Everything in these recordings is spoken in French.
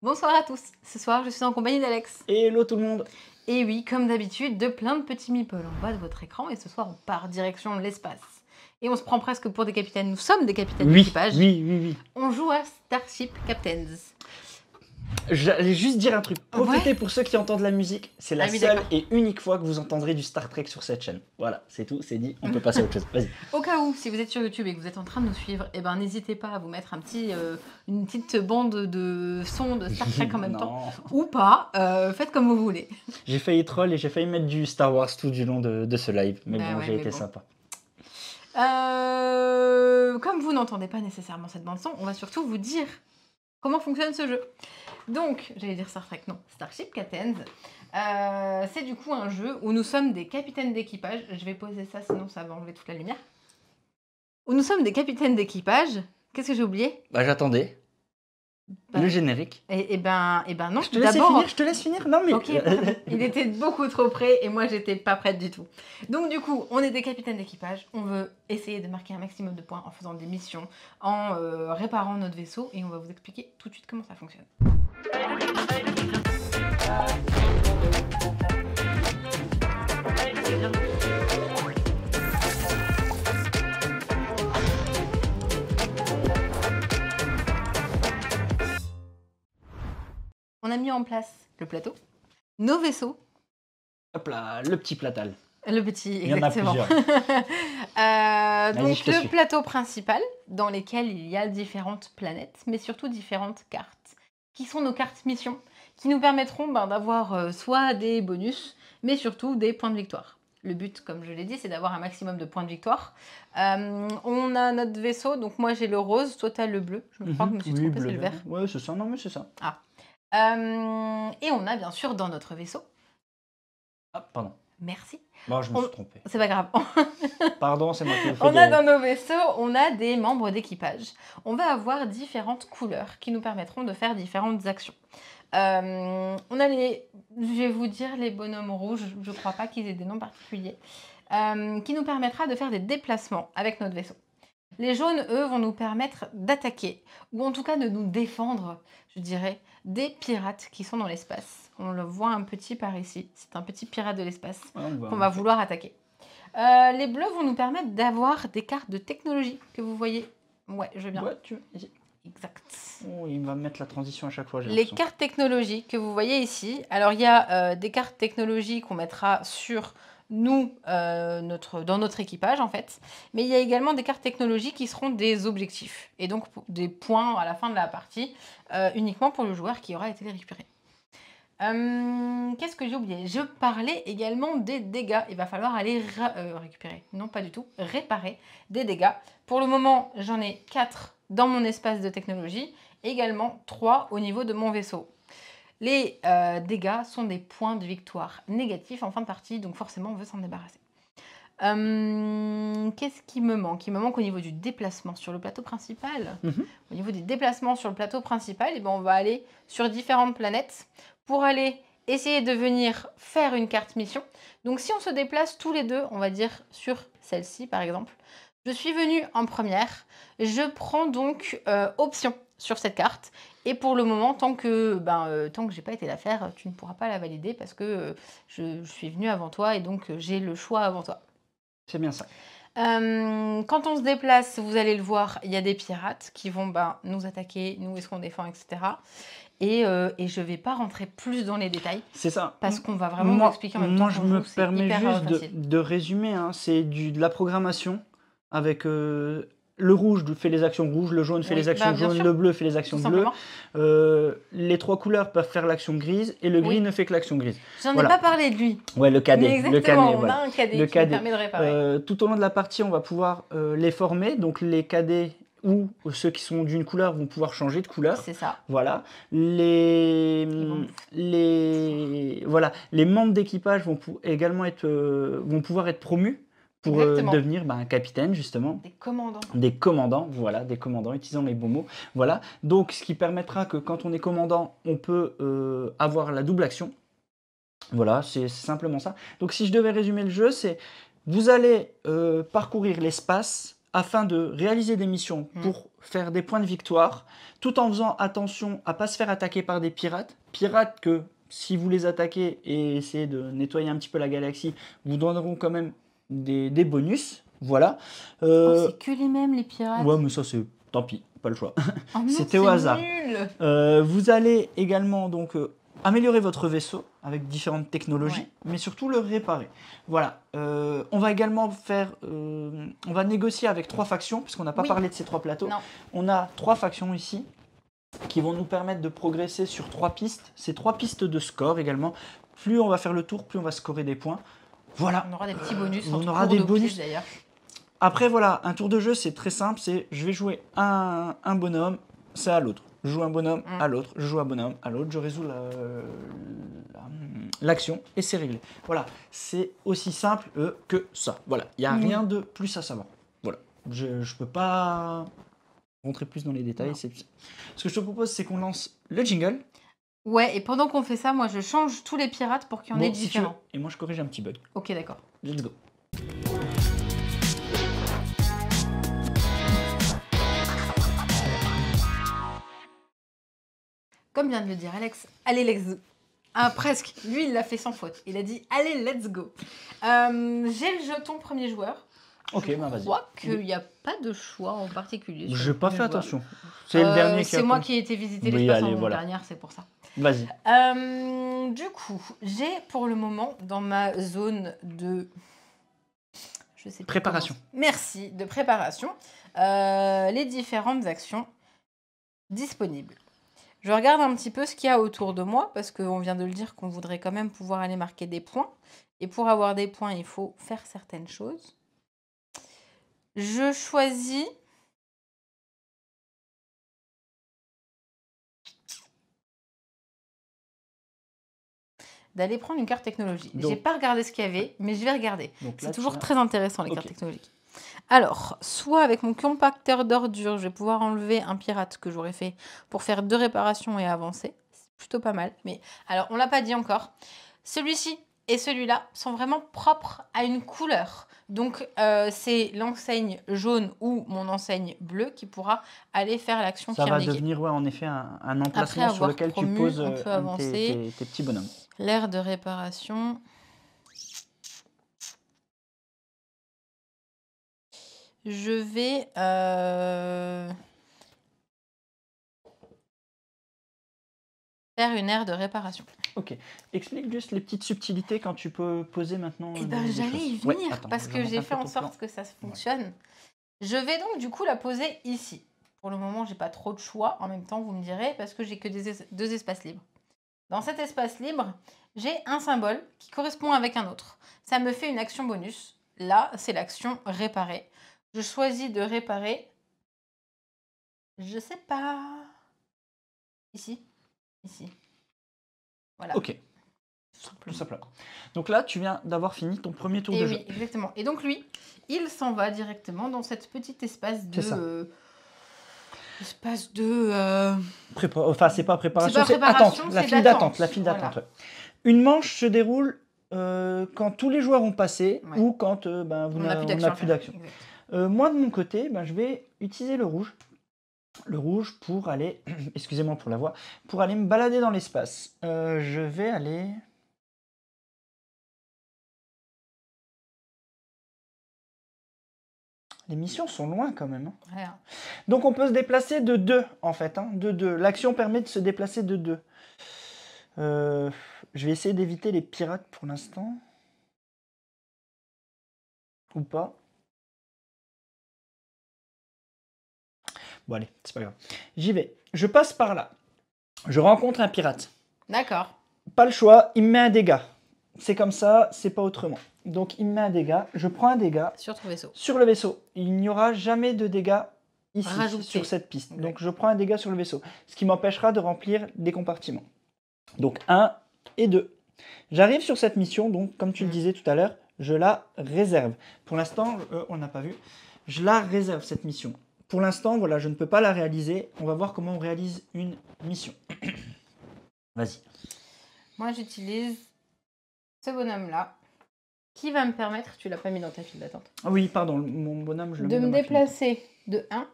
Bonsoir à tous, ce soir je suis en compagnie d'Alex. Hello tout le monde. Et oui, comme d'habitude, de plein de petits meeples en bas de votre écran et ce soir on part direction l'espace. Et on se prend presque pour des capitaines, nous sommes des capitaines d'équipage. Oui. On joue à Starship Captains. J'allais juste dire un truc, profitez pour ceux qui entendent la musique, c'est la seule et unique fois que vous entendrez du Star Trek sur cette chaîne. Voilà, c'est tout, c'est dit, on peut passer à autre chose, vas-y. Au cas où, si vous êtes sur YouTube et que vous êtes en train de nous suivre, eh ben, n'hésitez pas à vous mettre une petite bande de sons de Star Trek en même temps. Ou pas, faites comme vous voulez. J'ai failli troll et j'ai failli mettre du Star Wars tout du long de ce live, mais bon, j'ai été sympa. Comme vous n'entendez pas nécessairement cette bande son, on va surtout vous dire comment fonctionne ce jeu. Donc, j'allais dire Star Trek, non, Starship Captains. C'est du coup un jeu où nous sommes des capitaines d'équipage. Je vais poser ça, sinon ça va enlever toute la lumière. Où nous sommes des capitaines d'équipage. Qu'est-ce que j'ai oublié? Bah j'attendais. Le générique. Et ben non. Je te laisse finir. Non mais. Ok, il était beaucoup trop près et moi j'étais pas prête du tout. Donc du coup, on est des capitaines d'équipage. On veut essayer de marquer un maximum de points en faisant des missions, en réparant notre vaisseau et on va vous expliquer tout de suite comment ça fonctionne. On a mis en place le plateau, nos vaisseaux. Hop là, le petit platal. Le petit, exactement. Il y en a plusieurs. Donc le plateau principal, dans lequel il y a différentes planètes, mais surtout différentes cartes, qui sont nos cartes missions, qui nous permettront d'avoir soit des bonus, mais surtout des points de victoire. Le but, comme je l'ai dit, c'est d'avoir un maximum de points de victoire. On a notre vaisseau, donc moi j'ai le rose, toi tu as le bleu. Je me crois que je me suis trompée, c'est le vert. Ouais, c'est ça, non mais c'est ça. Ah. Et on a bien sûr dans notre vaisseau... Ah, pardon. Merci. Bon, je me suis trompée. C'est pas grave. Pardon, c'est moi qui le fais. On a dans nos vaisseaux, on a des membres d'équipage. On va avoir différentes couleurs qui nous permettront de faire différentes actions. On a je vais vous dire les bonhommes rouges, je crois pas qu'ils aient des noms particuliers, qui nous permettra de faire des déplacements avec notre vaisseau. Les jaunes, eux, vont nous permettre d'attaquer, ou en tout cas de nous défendre, je dirais, des pirates qui sont dans l'espace. On le voit un petit par ici, c'est un petit pirate de l'espace qu'on va vouloir attaquer. Les bleus vont nous permettre d'avoir des cartes de technologie que vous voyez. Ouais, je veux bien. Ouais, tu veux. Exact. Oh, il va mettre la transition à chaque fois. Les cartes technologies que vous voyez ici. Alors, il y a des cartes technologies qu'on mettra sur nous, dans notre équipage, en fait. Mais il y a également des cartes technologies qui seront des objectifs. Et donc, des points à la fin de la partie, uniquement pour le joueur qui aura été les récupéré. Qu'est-ce que j'ai oublié? Je parlais également des dégâts. Il va falloir aller récupérer. Non, pas du tout. Réparer des dégâts. Pour le moment, j'en ai 4 dans mon espace de technologie. Également 3 au niveau de mon vaisseau. Les dégâts sont des points de victoire négatifs en fin de partie. Donc forcément, on veut s'en débarrasser. Qu'est-ce qui me manque? Il me manque au niveau du déplacement sur le plateau principal. Au niveau des déplacements sur le plateau principal, eh ben, on va aller sur différentes planètes pour aller essayer de venir faire une carte mission. Donc si on se déplace tous les deux, on va dire sur celle-ci par exemple, je suis venue en première, je prends donc option sur cette carte. Et pour le moment, tant que j'ai pas été la faire, tu ne pourras pas la valider parce que je suis venue avant toi et donc j'ai le choix avant toi. C'est bien ça. Quand on se déplace, vous allez le voir, il y a des pirates qui vont nous attaquer, nous est-ce qu'on défend, etc. Et je ne vais pas rentrer plus dans les détails. C'est ça. Parce qu'on va vraiment vous expliquer en même temps. Moi, je me permets juste de résumer. Hein, c'est de la programmation avec le rouge fait les actions rouges, le jaune fait les actions jaunes, le bleu fait les actions bleues. Les 3 couleurs peuvent faire l'action grise et le gris ne fait que l'action grise. J'en ai pas parlé de lui. Ouais, le cadet. Exactement, on a un cadet qui permet de réparer. Tout au long de la partie, on va pouvoir les former. Donc les cadets ou ceux qui sont d'une couleur vont pouvoir changer de couleur. C'est ça. Voilà. Les membres d'équipage vont pouvoir être promus pour devenir un capitaine, justement. Des commandants. Des commandants, voilà, des commandants, utilisant les bons mots. Voilà. Donc, ce qui permettra que quand on est commandant, on peut avoir la double action. Voilà, c'est simplement ça. Donc, si je devais résumer le jeu, c'est vous allez parcourir l'espace afin de réaliser des missions pour faire des points de victoire, tout en faisant attention à ne pas se faire attaquer par des pirates. Pirates que, si vous les attaquez et essayez de nettoyer un petit peu la galaxie, vous donneront quand même des bonus. Voilà. C'est que les mêmes, les pirates. Ouais, mais ça, c'est... Tant pis, pas le choix. Oh c'était au hasard. Nul. Vous allez également donc améliorer votre vaisseau avec différentes technologies, mais surtout le réparer. Voilà. On va également faire... on va négocier avec 3 factions, puisqu'on n'a pas parlé de ces 3 plateaux. Non. On a 3 factions ici, qui vont nous permettre de progresser sur 3 pistes. Ces 3 pistes de score également. Plus on va faire le tour, plus on va scorer des points. Voilà. On aura des petits bonus. On aura des bonus d'ailleurs. Après, voilà, un tour de jeu, c'est très simple. C'est je vais jouer un bonhomme, c'est à l'autre. Je joue un bonhomme à l'autre, je joue un bonhomme à l'autre, je résous l'action et c'est réglé. Voilà, c'est aussi simple que ça. Voilà, il n'y a rien de plus à savoir. Voilà, je ne peux pas rentrer plus dans les détails. Ce que je te propose, c'est qu'on lance le jingle. Ouais, et pendant qu'on fait ça, moi, je change tous les pirates pour qu'il y en ait différents. Et moi, je corrige un petit bug. Ok, d'accord. Let's go. Comme vient de le dire Alex, allez, let's go. Ah, presque. Lui, il l'a fait sans faute. Il a dit, allez, let's go. J'ai le jeton premier joueur. Ok, ben vas-y. Je crois qu'il n'y a pas de choix en particulier. Je n'ai pas fait attention. C'est le dernier qui a... C'est moi qui ai été visiter l'espace en dernière, c'est pour ça. Vas-y. Du coup, j'ai pour le moment dans ma zone de... Je sais pas préparation. Merci, de préparation. Les différentes actions disponibles. Je regarde un petit peu ce qu'il y a autour de moi, parce qu'on vient de le dire qu'on voudrait quand même pouvoir aller marquer des points. Et pour avoir des points, il faut faire certaines choses. Je choisis... d'aller prendre une carte technologie. J'ai pas regardé ce qu'il y avait, mais je vais regarder. C'est toujours très intéressant, les cartes technologiques. Alors, soit avec mon compacteur d'ordures, je vais pouvoir enlever un pirate que j'aurais fait pour faire 2 réparations et avancer. C'est plutôt pas mal. Mais alors, on l'a pas dit encore. Celui-ci et celui-là sont vraiment propres à une couleur. Donc, c'est l'enseigne jaune ou mon enseigne bleue qui pourra aller faire l'action qui est indiquée. Ça va devenir, en effet, un emplacement sur lequel tu poses tes petits bonhommes. L'aire de réparation... Je vais faire une aire de réparation. Ok. Explique juste les petites subtilités quand tu peux poser maintenant. Eh ben, j'allais y venir parce que j'ai fait en sorte que ça fonctionne. Ouais. Je vais donc du coup la poser ici. Pour le moment, j'ai pas trop de choix. En même temps, vous me direz, parce que j'ai que 2 espaces libres. Dans cet espace libre, j'ai un symbole qui correspond avec un autre. Ça me fait une action bonus. Là, c'est l'action réparer. Je choisis de réparer. Je sais pas. Ici. Ici. Voilà. Ok. Tout simplement. Donc là, tu viens d'avoir fini ton premier tour de jeu. Oui, exactement. Et donc lui, il s'en va directement dans cette petite espace de... espace de... Enfin, c'est pas préparation, c'est attente. La file d'attente. La file d'attente. Une manche se déroule quand tous les joueurs ont passé ou quand on n'a plus d'action. Moi, de mon côté, je vais utiliser le rouge. Le rouge pour aller, excusez-moi pour la voix, pour aller me balader dans l'espace. Je vais aller... Les missions sont loin quand même. Ouais. Donc on peut se déplacer de 2 en fait. De 2. L'action permet de se déplacer de 2. Je vais essayer d'éviter les pirates pour l'instant. Ou pas. Bon allez, c'est pas grave. J'y vais. Je passe par là. Je rencontre un pirate. D'accord. Pas le choix, il me met un dégât. C'est comme ça, c'est pas autrement. Donc il me met un dégât, je prends un dégât. Sur ton vaisseau. Sur le vaisseau. Il n'y aura jamais de dégâts ici, sur cette piste. Okay. Donc je prends un dégât sur le vaisseau. Ce qui m'empêchera de remplir des compartiments. Donc 1 et 2. J'arrive sur cette mission, donc comme tu le disais tout à l'heure, je la réserve. Pour l'instant, on n'a pas vu. Je la réserve cette mission. Pour l'instant, voilà, je ne peux pas la réaliser. On va voir comment on réalise une mission. Vas-y. Moi, j'utilise ce bonhomme-là qui va me permettre, tu l'as pas mis dans ta file d'attente. Ah oui, pardon, mon bonhomme, je le mets de dans me ma file d'attente. déplacer de 1.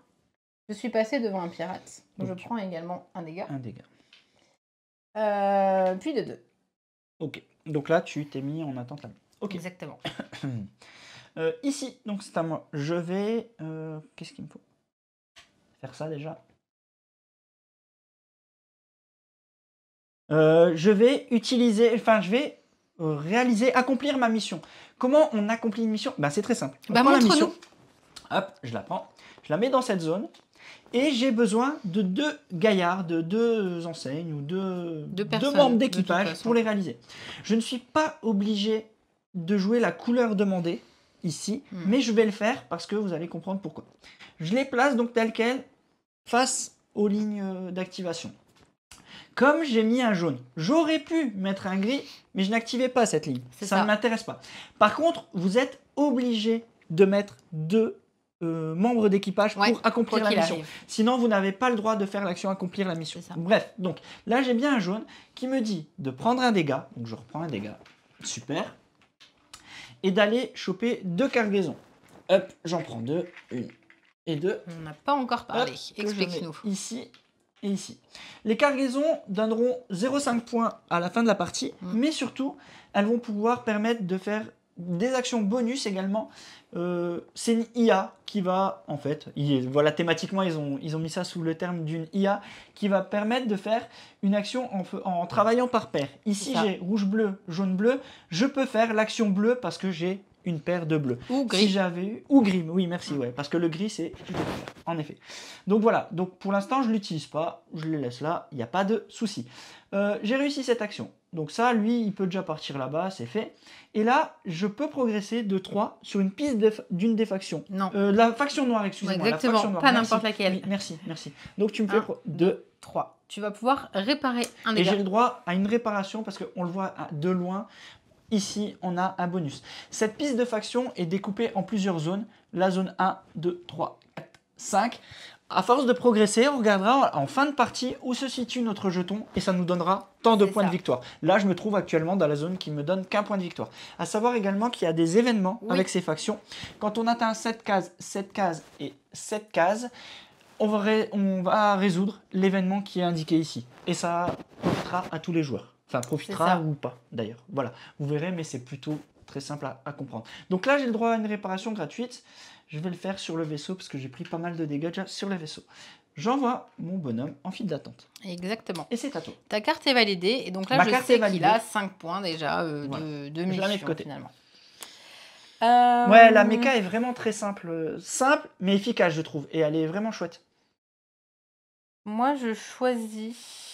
Je suis passée devant un pirate. Donc je prends également un dégât. Un dégât. Puis de 2. Ok. Donc là, tu t'es mis en attente là. Ok. Exactement. Ici, donc c'est à moi. Je vais... Qu'est-ce qu'il me faut? Faire ça déjà. Je vais utiliser... Enfin, je vais réaliser, accomplir ma mission. Comment on accomplit une mission? Ben, c'est très simple. On prend la mission. Hop, je la prends. Je la mets dans cette zone. Et j'ai besoin de 2 gaillards, de 2 enseignes ou 2 membres d'équipage pour les réaliser. Je ne suis pas obligé de jouer la couleur demandée ici, mais je vais le faire parce que vous allez comprendre pourquoi. Je les place donc telles quelles face aux lignes d'activation. Comme j'ai mis un jaune, j'aurais pu mettre un gris, mais je n'activais pas cette ligne. Ça ne m'intéresse pas. Par contre, vous êtes obligé de mettre 2 membres d'équipage pour accomplir la mission. Sinon, vous n'avez pas le droit de faire l'action accomplir la mission. Bref, donc là, j'ai bien un jaune qui me dit de prendre un dégât. Donc, je reprends un dégât. Super. Et d'aller choper 2 cargaisons. Hop, j'en prends 2. 1 et 2. On n'a pas encore parlé. Explique-nous. Ici et ici. Les cargaisons donneront 0,5 points à la fin de la partie, mais surtout, elles vont pouvoir permettre de faire des actions bonus également. C'est une IA qui va, en fait, voilà, thématiquement, ils ont mis ça sous le terme d'une IA qui va permettre de faire une action en travaillant par paire. Ici, j'ai rouge-bleu, jaune-bleu. Je peux faire l'action bleue parce que j'ai une paire de bleus. Ou gris. Si j'avais eu... Ou gris, oui, merci, ouais, parce que le gris, c'est... En effet. Donc voilà, donc pour l'instant, je ne l'utilise pas. Je le laisse là, il n'y a pas de souci. J'ai réussi cette action. Donc ça, lui, il peut déjà partir là-bas, c'est fait. Et là, je peux progresser de 3 sur une piste d'une des factions. Non. La faction noire, excusez-moi. Exactement, la faction noire. pas n'importe laquelle. Oui, merci, merci. Donc tu me fais 2, 3. Tu vas pouvoir réparer un dégât. Et j'ai le droit à une réparation parce qu'on le voit de loin. Ici, on a un bonus. Cette piste de faction est découpée en plusieurs zones. La zone 1, 2, 3, 4, 5. À force de progresser, on regardera en fin de partie où se situe notre jeton et ça nous donnera tant de points de victoire. Là, je me trouve actuellement dans la zone qui me donne qu'un point de victoire. À savoir également qu'il y a des événements avec ces factions. Quand on atteint 7 cases, 7 cases et 7 cases, on va résoudre l'événement qui est indiqué ici. Et ça profitera à tous les joueurs. Enfin, profitera ou pas, d'ailleurs. Voilà, vous verrez, mais c'est plutôt très simple à comprendre. Donc là, j'ai le droit à une réparation gratuite. Je vais le faire sur le vaisseau parce que j'ai pris pas mal de dégâts déjà sur le vaisseau. J'envoie mon bonhomme en file d'attente. Exactement. Et c'est à toi. Ta carte est validée. Et donc là, je sais qu'il a 5 points déjà de mission, je la mets de côté. Finalement. Ouais, la méca est vraiment très simple. Simple, mais efficace, je trouve. Et elle est vraiment chouette. Moi, je choisis...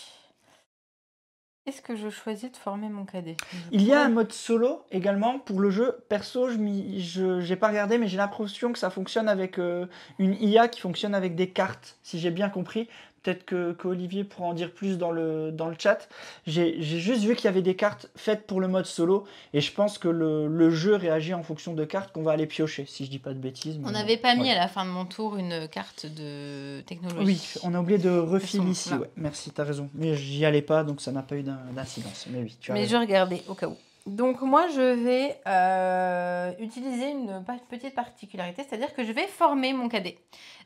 Est-ce que je choisis de former mon cadet? Il y a un mode solo également pour le jeu. Perso, je n'ai pas regardé, mais j'ai l'impression que ça fonctionne avec une IA qui fonctionne avec des cartes, si j'ai bien compris. Peut-être qu'Olivier pourra en dire plus dans le chat. J'ai juste vu qu'il y avait des cartes faites pour le mode solo et je pense que le jeu réagit en fonction de cartes qu'on va aller piocher, si je dis pas de bêtises. On n'avait pas mis à la fin de mon tour une carte de technologie. Oui, on a oublié de refiler ici. Ouais. Merci, tu as raison. Mais j'y allais pas, donc ça n'a pas eu d'incidence. Mais oui, tu as raison. Je regardais au cas où. Donc moi, je vais utiliser une petite particularité, c'est-à-dire que je vais former mon cadet.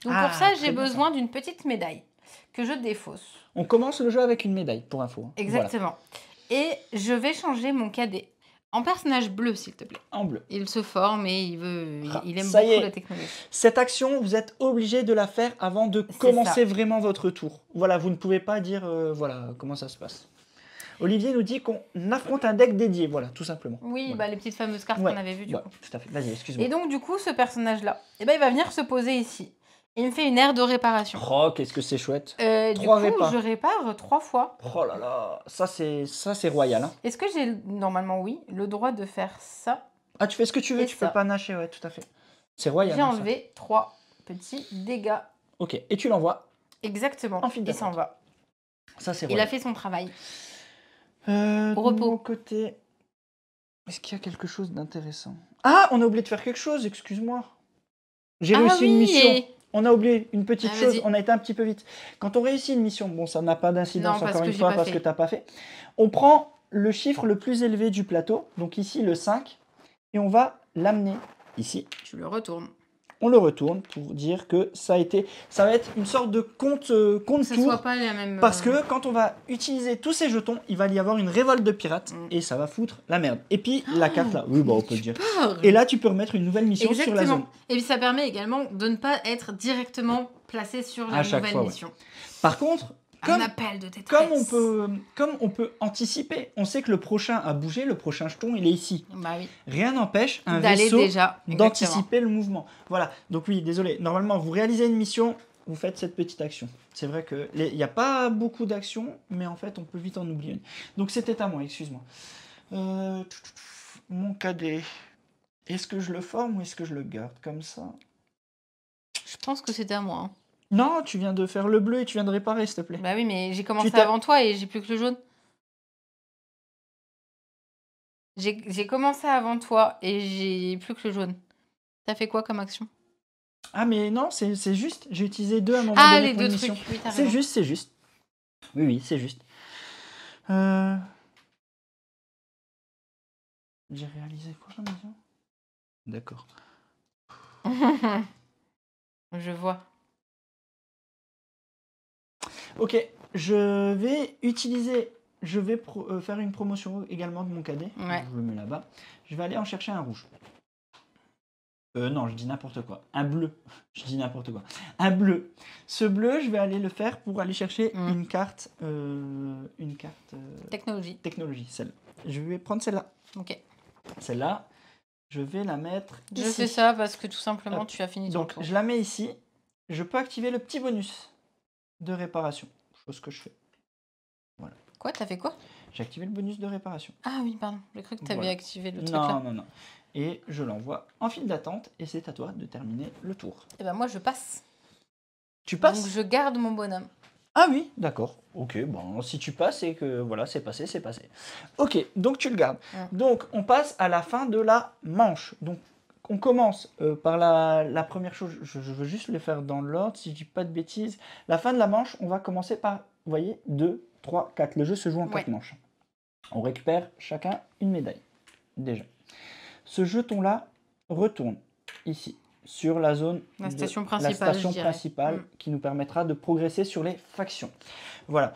Donc pour ça, j'ai besoin d'une petite médaille que je défausse. On commence le jeu avec une médaille, pour info. Hein. Exactement. Voilà. Et je vais changer mon cadet en personnage bleu, s'il te plaît. En bleu. Il se forme et il aime beaucoup la technologie. Cette action, vous êtes obligé de la faire avant de commencer vraiment votre tour. Voilà, vous ne pouvez pas dire voilà comment ça se passe. Olivier nous dit qu'on affronte un deck dédié, voilà, tout simplement. Oui, voilà. Les petites fameuses cartes qu'on avait vues du coup. Tout à fait, vas-y, excuse-moi. Et donc du coup, ce personnage-là, il va venir se poser ici. Il me fait une aire de réparation. Oh, qu'est-ce que c'est chouette. Du coup, je répare 3 fois. Oh là là, ça c'est royal. Hein. Est-ce que j'ai, normalement oui, le droit de faire ça? Ah, tu fais ce que tu veux, tu peux pas nacher, ouais, tout à fait. C'est royal. J'ai enlevé 3 petits dégâts. Ok, et tu l'envoies? Exactement, il s'en va. Ça c'est royal. Il a fait son travail. Au repos. De mon côté, est-ce qu'il y a quelque chose d'intéressant? Ah, on a oublié de faire quelque chose, excuse-moi. J'ai réussi une mission. On a oublié une petite chose, on a été un petit peu vite. Quand on réussit une mission, bon, ça n'a pas d'incidence encore une fois parce que tu n'as pas fait. On prend le chiffre le plus élevé du plateau, donc ici le 5, et on va l'amener ici. Tu le retournes. On le retourne pour dire que ça va être une sorte de compte tour. Soit pas la même, parce que quand on va utiliser tous ces jetons, il va y avoir une révolte de pirates et ça va foutre la merde. Et puis la carte là, oui, bon, on peut le dire. Et là, tu peux remettre une nouvelle mission sur la zone. Et puis ça permet également de ne pas être directement placé sur la nouvelle mission. Ouais. Par contre, un appel de détresse. Comme on peut anticiper, on sait que le prochain a bougé, le prochain jeton, il est ici. Bah oui. Rien n'empêche un vaisseau d'anticiper le mouvement. Voilà, donc oui, désolé, normalement, vous réalisez une mission, vous faites cette petite action. C'est vrai qu'il n'y a pas beaucoup d'actions, mais en fait, on peut vite en oublier une. Donc c'était à moi, excuse-moi. Mon cadet, est-ce que je le forme ou est-ce que je le garde comme ça? Je pense que c'était à moi. Hein. Non, tu viens de faire le bleu et tu viens de réparer, s'il te plaît. Bah oui, mais j'ai commencé avant toi et j'ai plus que le jaune. J'ai commencé avant toi et j'ai plus que le jaune. T'as fait quoi comme action? Ah mais non, c'est juste. J'ai utilisé 2 à un moment donné. Ah, les 2 trucs. Oui, c'est juste. Oui, c'est juste. J'ai réalisé quoi la mission? D'accord. Je vois. Ok, je vais faire une promotion également de mon cadet. Ouais. Je le mets là-bas. Je vais aller en chercher un rouge. Non, je dis n'importe quoi. Un bleu. Je dis n'importe quoi. Un bleu. Ce bleu, je vais aller le faire pour aller chercher une carte. Technologie. Technologie, celle. Je vais prendre celle-là. Ok. Celle-là, je vais la mettre ici. Je fais ça parce que tout simplement, tu as fini ton tour. Donc, je la mets ici. Je peux activer le petit bonus de réparation. Chose que je fais. Voilà. Quoi? T'as fait quoi? J'ai activé le bonus de réparation. Ah oui, pardon. J'ai cru que tu avais activé le truc là. Non. Et je l'envoie en file d'attente et c'est à toi de terminer le tour. Et ben moi, je passe. Tu passes? Donc, je garde mon bonhomme. Ah oui, d'accord. Ok, bon, si tu passes et que voilà, c'est passé, c'est passé. Ok, donc tu le gardes. Donc, on passe à la fin de la manche. Donc, on commence par la première chose. Je veux juste le faire dans l'ordre, si je dis pas de bêtises. La fin de la manche, on va commencer par, vous voyez, 2, 3, 4. Le jeu se joue en 4 manches. On récupère chacun une médaille, déjà. Ce jeton-là retourne ici, sur la zone, la station principale, qui nous permettra de progresser sur les factions. Voilà.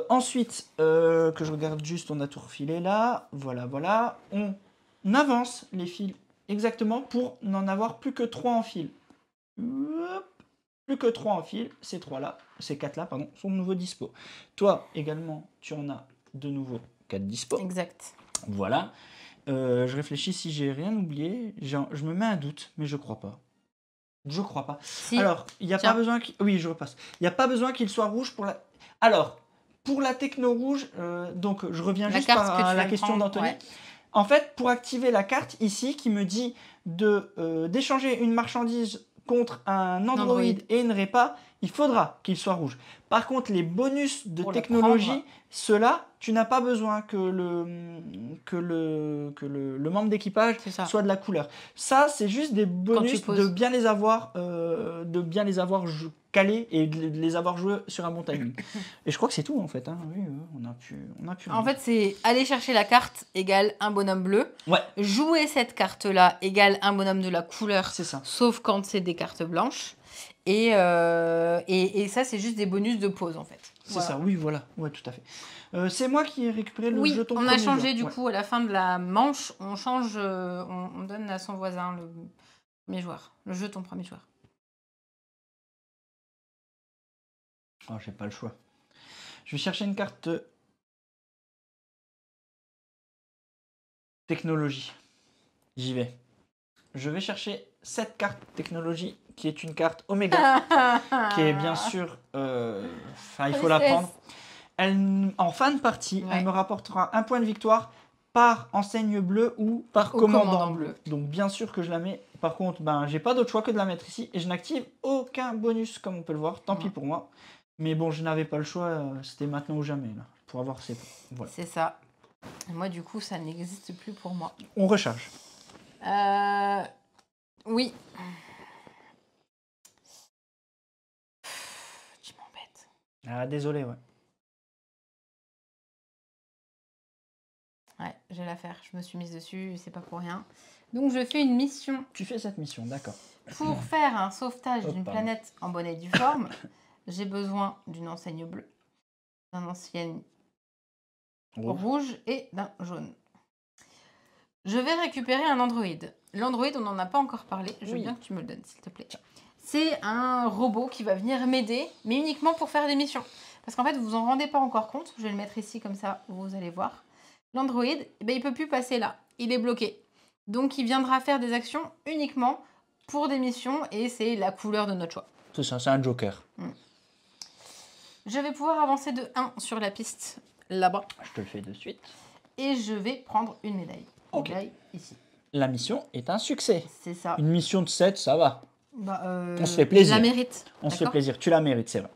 Ensuite, que je regarde juste, on a tout refilé là. Voilà. On avance les fils exactement pour n'en avoir plus que 3 en fil. Plus que 3 en fil, ces 4-là, sont de nouveau dispo. Toi, également, tu en as de nouveau 4 dispo. Exact. Voilà. Je réfléchis si j'ai rien oublié. Je me mets un doute, mais je crois pas. Si. Alors, il n'y a pas besoin oui, je repasse. Il n'y a pas besoin qu'il soit rouge pour la... Alors, pour la techno rouge, donc je reviens juste à la question d'Anthony. Ouais. En fait, pour activer la carte ici, qui me dit d'échanger une marchandise contre un Android et une répa, il faudra qu'il soit rouge. Par contre, les bonus de technologie, ceux-là, tu n'as pas besoin que le membre d'équipage soit de la couleur. Ça, c'est juste des bonus de bien les avoir calés et de les avoir joués sur un bon timing. Et je crois que c'est tout en fait. Hein. Oui, on a pu. En fait, c'est aller chercher la carte égale un bonhomme bleu. Ouais. Jouer cette carte-là égale un bonhomme de la couleur. C'est ça. Sauf quand c'est des cartes blanches. Et ça, c'est juste des bonus de pause en fait. C'est ça, oui, voilà. Ouais, tout à fait. C'est moi qui ai récupéré le jeton. Oui, on a changé du coup à la fin de la manche. On change, on donne à son voisin le premier joueur, le jeton premier joueur. Oh, j'ai pas le choix. Je vais chercher une carte technologie. J'y vais. Je vais chercher cette carte technologie qui est une carte Oméga, qui est bien sûr... il faut la prendre. En fin de partie, elle me rapportera un point de victoire par enseigne bleue ou par commandant bleu. Donc bien sûr que je la mets. Par contre, j'ai pas d'autre choix que de la mettre ici. Et je n'active aucun bonus, comme on peut le voir. Tant pis pour moi. Mais bon, je n'avais pas le choix. C'était maintenant ou jamais, là, pour avoir ces points. Voilà. C'est ça. Et moi, du coup, ça n'existe plus pour moi. On recharge. Oui. Tu m'embêtes. Ah, désolé, ouais. Ouais, je vais la faire. Je me suis mise dessus, c'est pas pour rien. Donc je fais une mission. Tu fais cette mission, d'accord. Pour faire un sauvetage d'une planète en bonne et due forme, j'ai besoin d'une enseigne bleue, d'un enseigne rouge et d'un jaune. Je vais récupérer un androïde. L'androïde, on n'en a pas encore parlé. Je veux bien que tu me le donnes, s'il te plaît. C'est un robot qui va venir m'aider, mais uniquement pour faire des missions. Parce qu'en fait, vous vous en rendez pas encore compte. Je vais le mettre ici, comme ça, vous allez voir. L'androïde, il ne peut plus passer là. Il est bloqué. Donc, il viendra faire des actions uniquement pour des missions et c'est la couleur de notre choix. C'est ça, c'est un joker. Je vais pouvoir avancer de 1 sur la piste là-bas. Je te le fais de suite. Et je vais prendre une médaille. Ok. Médaille ici. La mission est un succès. C'est ça. Une mission de 7, ça va. On se fait plaisir. Je la mérite. On se fait plaisir. Tu la mérites, c'est vrai.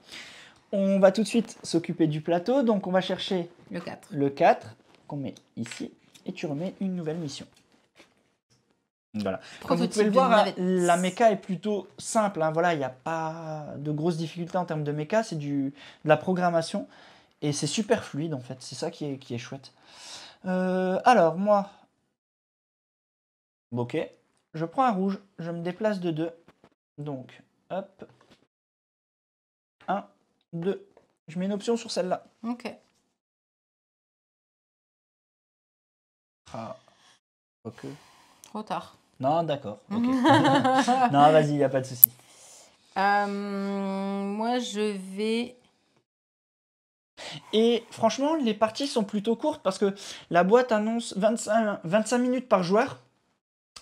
On va tout de suite s'occuper du plateau. Donc, on va chercher le 4 qu'on met ici. Et tu remets une nouvelle mission. Voilà. Comme vous pouvez le voir, la méca est plutôt simple. Hein. Voilà, il n'y a pas de grosses difficultés en termes de méca. C'est de la programmation. Et c'est super fluide, en fait. C'est ça qui est chouette. Alors, moi... Ok. Je prends un rouge. Je me déplace de 2. Donc, hop. 1, 2. Je mets une option sur celle-là. Ok. Ah. Ok. Trop tard. Non, d'accord. Okay. Non, vas-y, il n'y a pas de souci. Moi, je vais... Et franchement, les parties sont plutôt courtes parce que la boîte annonce 25 minutes par joueur.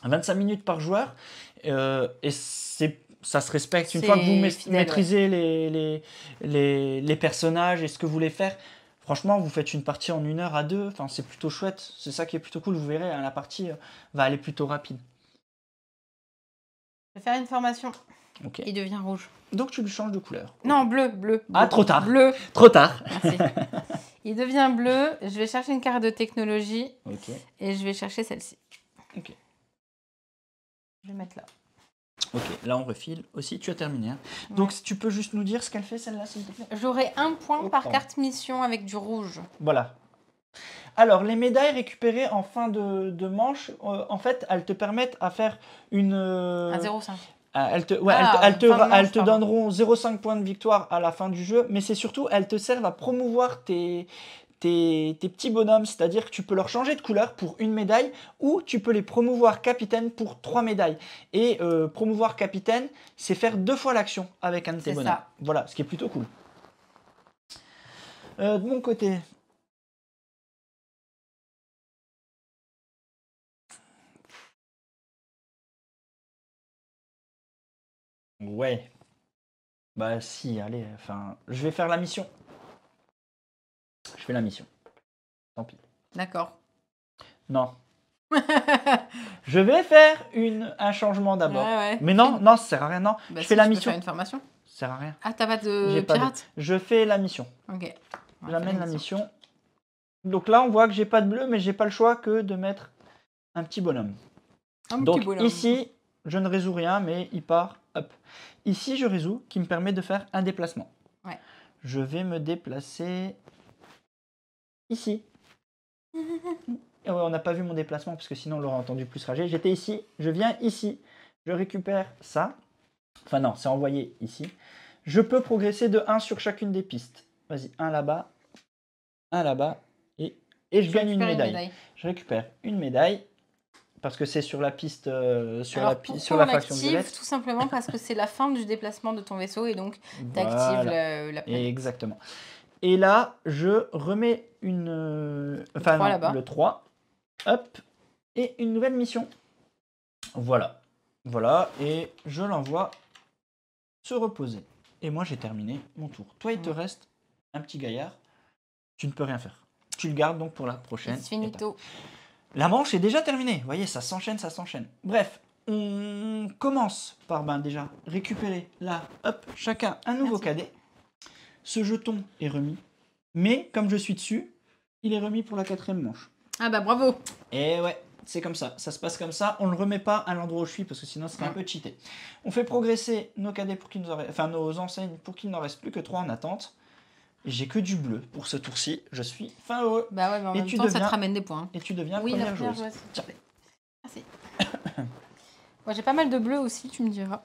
25 minutes par joueur. Et ça se respecte. Une fois que vous maîtrisez les personnages et ce que vous voulez faire, franchement, vous faites une partie en 1 heure à 2. Enfin, c'est plutôt chouette. C'est ça qui est plutôt cool. Vous verrez, hein, la partie va aller plutôt rapide. Je vais faire une formation. Okay. Il devient rouge. Donc, tu lui changes de couleur. Non, bleu. Ah, trop tard. Bleu. Trop tard. Merci. Il devient bleu. Je vais chercher une carte de technologie. Ok. Et je vais chercher celle-ci. Ok. Je vais mettre là. Ok, là on refile aussi, tu as terminé. Hein. Ouais. Donc tu peux juste nous dire ce qu'elle fait celle-là, s'il te plaît. J'aurai 1 point par carte mission avec du rouge. Voilà. Alors les médailles récupérées en fin de manche, en fait, elles te permettent à faire une... Un 0,5. Elles te donneront 0,5 points de victoire à la fin du jeu, mais c'est surtout, elles te servent à promouvoir tes petits bonhommes, c'est-à-dire que tu peux leur changer de couleur pour une médaille ou tu peux les promouvoir capitaine pour 3 médailles. Et promouvoir capitaine, c'est faire 2 fois l'action avec un de tes bonhommes. Ça. Voilà, ce qui est plutôt cool. De mon côté... Ouais. Bah si, allez, enfin, je vais faire la mission. Je fais la mission. Tant pis. D'accord. Non. Je vais faire un changement d'abord. Ouais. Mais non, ça sert à rien. Non, bah je fais la mission. Faire une formation. Ça sert à rien. Ah, t'as pas de pirate ? Je fais la mission. Ok. J'amène la mission. Donc là, on voit que j'ai pas de bleu, mais j'ai pas le choix que de mettre un petit bonhomme. Donc ici, je ne résous rien, mais il part. Hop. Ici, je résous, qui me permet de faire un déplacement. Ouais. Je vais me déplacer ici. Et ouais, on n'a pas vu mon déplacement parce que sinon on l'aurait entendu plus rager. J'étais ici, je viens ici, je récupère ça. Enfin non, c'est envoyé ici. Je peux progresser de 1 sur chacune des pistes. Vas-y, un là-bas, et je gagne une médaille. Je récupère une médaille parce que c'est sur la piste, sur la faction violette. Tout simplement parce que c'est la fin du déplacement de ton vaisseau et donc tu actives la planète. Exactement. Et là, je remets le 3, hop, et une nouvelle mission. Voilà. Voilà, et je l'envoie se reposer. Et moi, j'ai terminé mon tour. Toi, il te reste un petit gaillard. Tu ne peux rien faire. Tu le gardes donc pour la prochaine. C'est finito. La manche est déjà terminée. Vous voyez, ça s'enchaîne. Bref, on commence par déjà récupérer là, hop, chacun un nouveau cadet. Ce jeton est remis, mais comme je suis dessus, il est remis pour la 4e manche. Ah bah bravo. Et ouais, c'est comme ça, ça se passe comme ça. On ne le remet pas à l'endroit où je suis parce que sinon ce serait un peu cheaté. On fait progresser nos cadets nos enseignes pour qu'il n'en reste plus que 3 en attente. J'ai que du bleu pour ce tour-ci, je suis fin heureux. Bah ouais, mais en même temps, ça te ramène des points. Et tu deviens première joueuse. Tiens. Merci. Moi, j'ai pas mal de bleu aussi, tu me diras.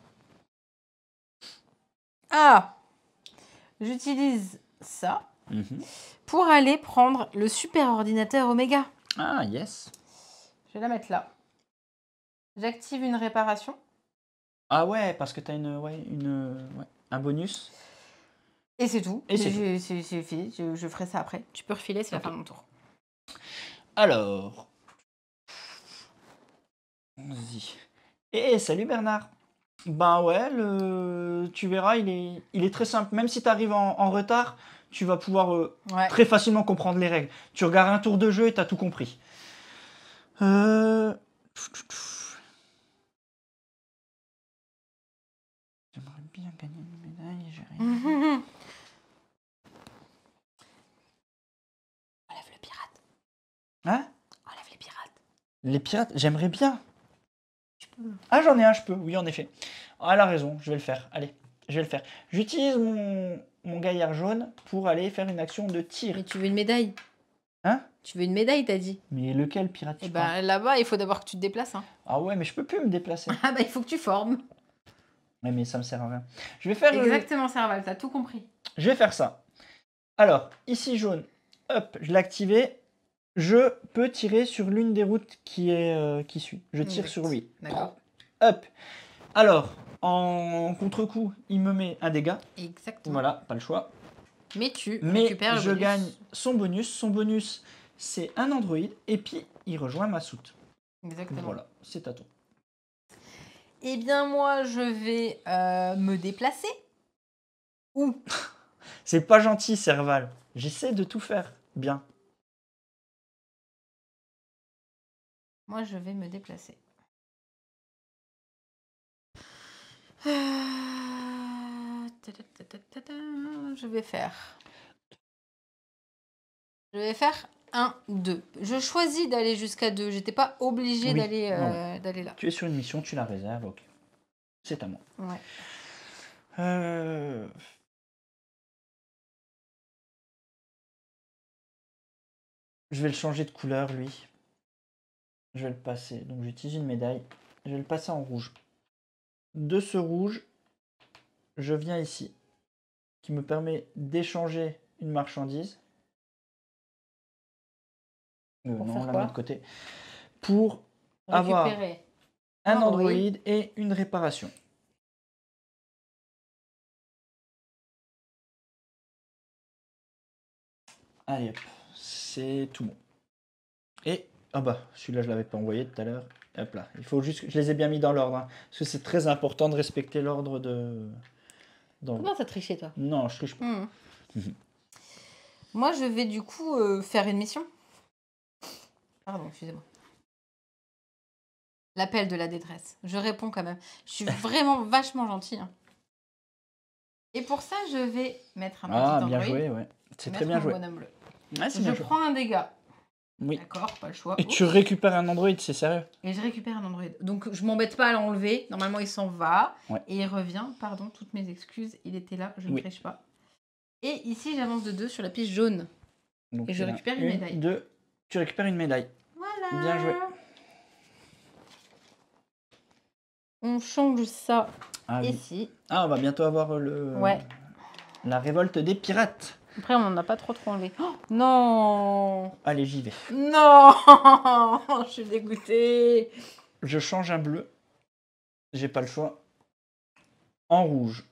Ah! J'utilise ça pour aller prendre le super ordinateur Omega. Ah, yes. Je vais la mettre là. J'active une réparation. Ah ouais, parce que tu as un bonus. Et c'est tout. Et c'est fini. Je ferai ça après. Tu peux refiler, c'est la fin de mon tour. Alors. Vas-y. Eh, salut Bernard. Ben ouais, tu verras, il est très simple. Même si tu arrives en retard, tu vas pouvoir très facilement comprendre les règles. Tu regardes un tour de jeu et tu as tout compris. J'aimerais bien gagner une médaille, j'ai rien. Enlève le pirate. Hein? Enlève les pirates. Les pirates, j'aimerais bien. Tu peux. Ah, j'en ai un, je peux. Oui, en effet. Ah, elle a raison, je vais le faire. Allez, je vais le faire. J'utilise mon gaillard jaune pour aller faire une action de tir. Mais tu veux une médaille? Hein? Tu veux une médaille, t'as dit? Mais lequel pirate? Eh ben là-bas, il faut d'abord que tu te déplaces. Hein. Ah ouais, mais je peux plus me déplacer. Ah bah il faut que tu formes. Ouais, mais ça me sert à rien. Je vais faire. Exactement, Serval, t'as tout compris. Je vais faire ça. Alors, ici jaune, hop, je l'ai activé. Je peux tirer sur l'une des routes qui suit. Je tire sur lui. D'accord. Hop. Alors, en contre-coup, il me met un dégât. Exactement. Voilà, pas le choix. Mais tu récupères le bonus. Je gagne son bonus. Son bonus, c'est un androïde. Et puis, il rejoint ma soute. Exactement. Voilà, c'est à toi. Eh bien, moi, je vais me déplacer. Où? C'est pas gentil, Serval. J'essaie de tout faire bien. Moi, je vais me déplacer. Je vais faire 1, 2. Je choisis d'aller jusqu'à 2. J'étais pas obligée d'aller là. Tu es sur une mission, tu la réserves, ok. C'est à moi. Ouais. Je vais le changer de couleur, lui. Je vais le passer. Donc j'utilise une médaille. Je vais le passer en rouge. De ce rouge, je viens ici, qui me permet d'échanger une marchandise. Non, là, de l'autre côté. Pour avoir un Android et une réparation. Allez hop, c'est tout bon. Et, ah bah, celui-là je l'avais pas envoyé tout à l'heure. Hop là, il faut juste que je les ai bien mis dans l'ordre. Hein, parce que c'est très important de respecter l'ordre de... Comment t'as triché, toi? Non, je triche pas. Moi, je vais du coup faire une mission. Pardon, excusez-moi. L'appel de la détresse. Je réponds quand même. Je suis vraiment vachement gentille. Hein. Et pour ça, je vais mettre un petit Android. Ah, bien joué, ouais. C'est très bien joué. Bleu. Ah, je prends un dégât. Oui. D'accord, pas le choix. Et tu récupères un Android, c'est sérieux? Et je récupère un Android. Donc, je m'embête pas à l'enlever. Normalement, il s'en va. Ouais. Et il revient. Pardon, toutes mes excuses. Il était là, je ne triche pas. Et ici, j'avance de 2 sur la piste jaune. Donc, et je récupère une médaille. 2. Tu récupères une médaille. Voilà. Bien joué. On change ça ici. Oui. Ah, on va bientôt avoir la révolte des pirates. Après, on n'en a pas trop enlevé. Oh, non! Allez, j'y vais. Non! Je suis dégoûtée. Je change un bleu. J'ai pas le choix. En rouge.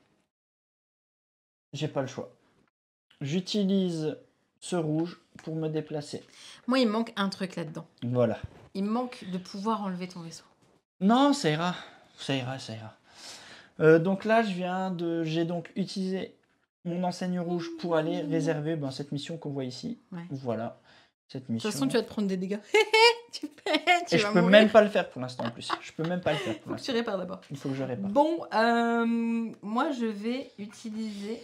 J'ai pas le choix. J'utilise ce rouge pour me déplacer. Moi, il me manque un truc là-dedans. Voilà. Il me manque de pouvoir enlever ton vaisseau. Non, ça ira. Ça ira. Donc là, j'ai donc utilisé mon enseigne rouge pour aller réserver cette mission qu'on voit ici. Ouais. Voilà. Cette mission. De toute façon, tu vas te prendre des dégâts. Et je peux même pas le faire pour l'instant en plus. Je peux même pas le faire. Il faut que tu répares d'abord. Il faut que je répare. Bon, moi je vais utiliser.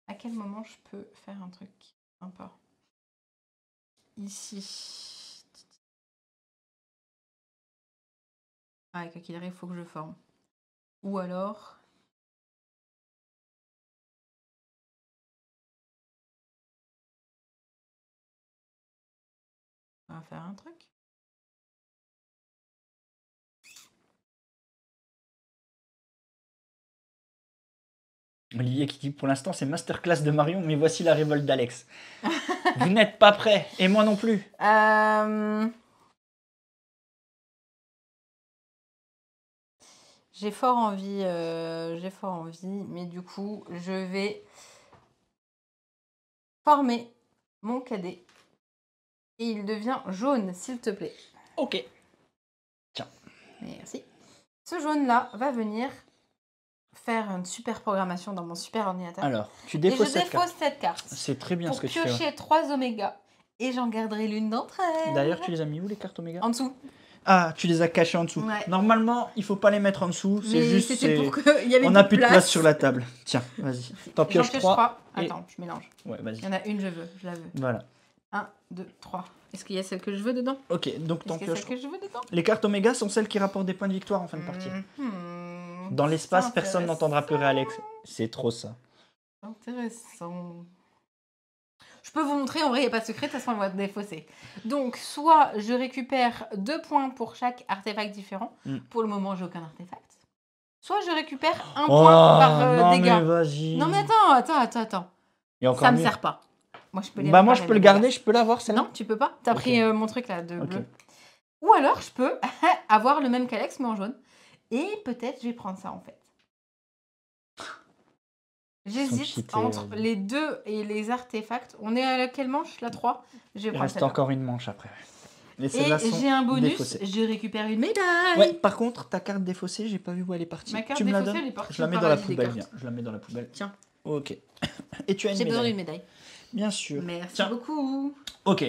À quel moment je peux faire un truc sympa? Ici. Ah, quoi qu'il arrive, il faut que je forme. Ou alors. On va faire un truc. Olivier qui dit pour l'instant c'est masterclass de Marion, mais voici la révolte d'Alex. Vous n'êtes pas prêts, et moi non plus. J'ai fort envie, mais du coup, je vais former mon cadet. Et il devient jaune, s'il te plaît. Ok. Tiens. Merci. Ce jaune-là va venir faire une super programmation dans mon super ordinateur. Alors, tu défausses cette carte. C'est très bien ce que tu fais. Pour piocher 3 oméga. Et j'en garderai l'une d'entre elles. D'ailleurs, tu les as mis où, les cartes oméga? En dessous. Ah, tu les as cachées en dessous. Ouais. Normalement, il faut pas les mettre en dessous. C'est juste. C'était pour qu'il y avait on n'a plus de place sur la table. Tiens, vas-y. T'en pioches 3. Attends, je mélange. Ouais, vas-y. Il y en a une, je la veux. Voilà. 1, 2, 3. Est-ce qu'il y a celle que je veux dedans? Ok, donc t'en pioches. Que je veux dedans? Les cartes oméga sont celles qui rapportent des points de victoire en fin de partie. Dans l'espace, personne n'entendra pleurer Alex. C'est trop ça. Intéressant. Je peux vous montrer, en vrai, il n'y a pas de secret, de toute façon, elle va défausser. Donc, soit je récupère 2 points pour chaque artefact différent. Pour le moment, j'ai aucun artefact. Soit je récupère 1 point par dégâts. Mais vas-y. Non, mais attends. Ça me sert pas. Moi, je peux les moi, je peux le garder, je peux l'avoir, celle-là. Non, tu peux pas. T'as pris mon truc là de bleu. Ou alors, je peux avoir le même qu'Alex, mais en jaune. Et peut-être, je vais prendre ça, en fait. J'hésite entre les 2 et les artefacts. On est à quelle manche? La 3. Il reste encore une manche après. Et j'ai un bonus, défaussées. Je récupère une médaille. Ouais, par contre, ta carte défaussée, j'ai pas vu où elle est partie. Ma carte tu me la donnes? elle est partie. Je la mets dans la poubelle, viens. Je la mets dans la poubelle. Tiens. Ok. Et tu as une médaille. J'ai besoin d'une médaille. Bien sûr. Merci beaucoup. Ok.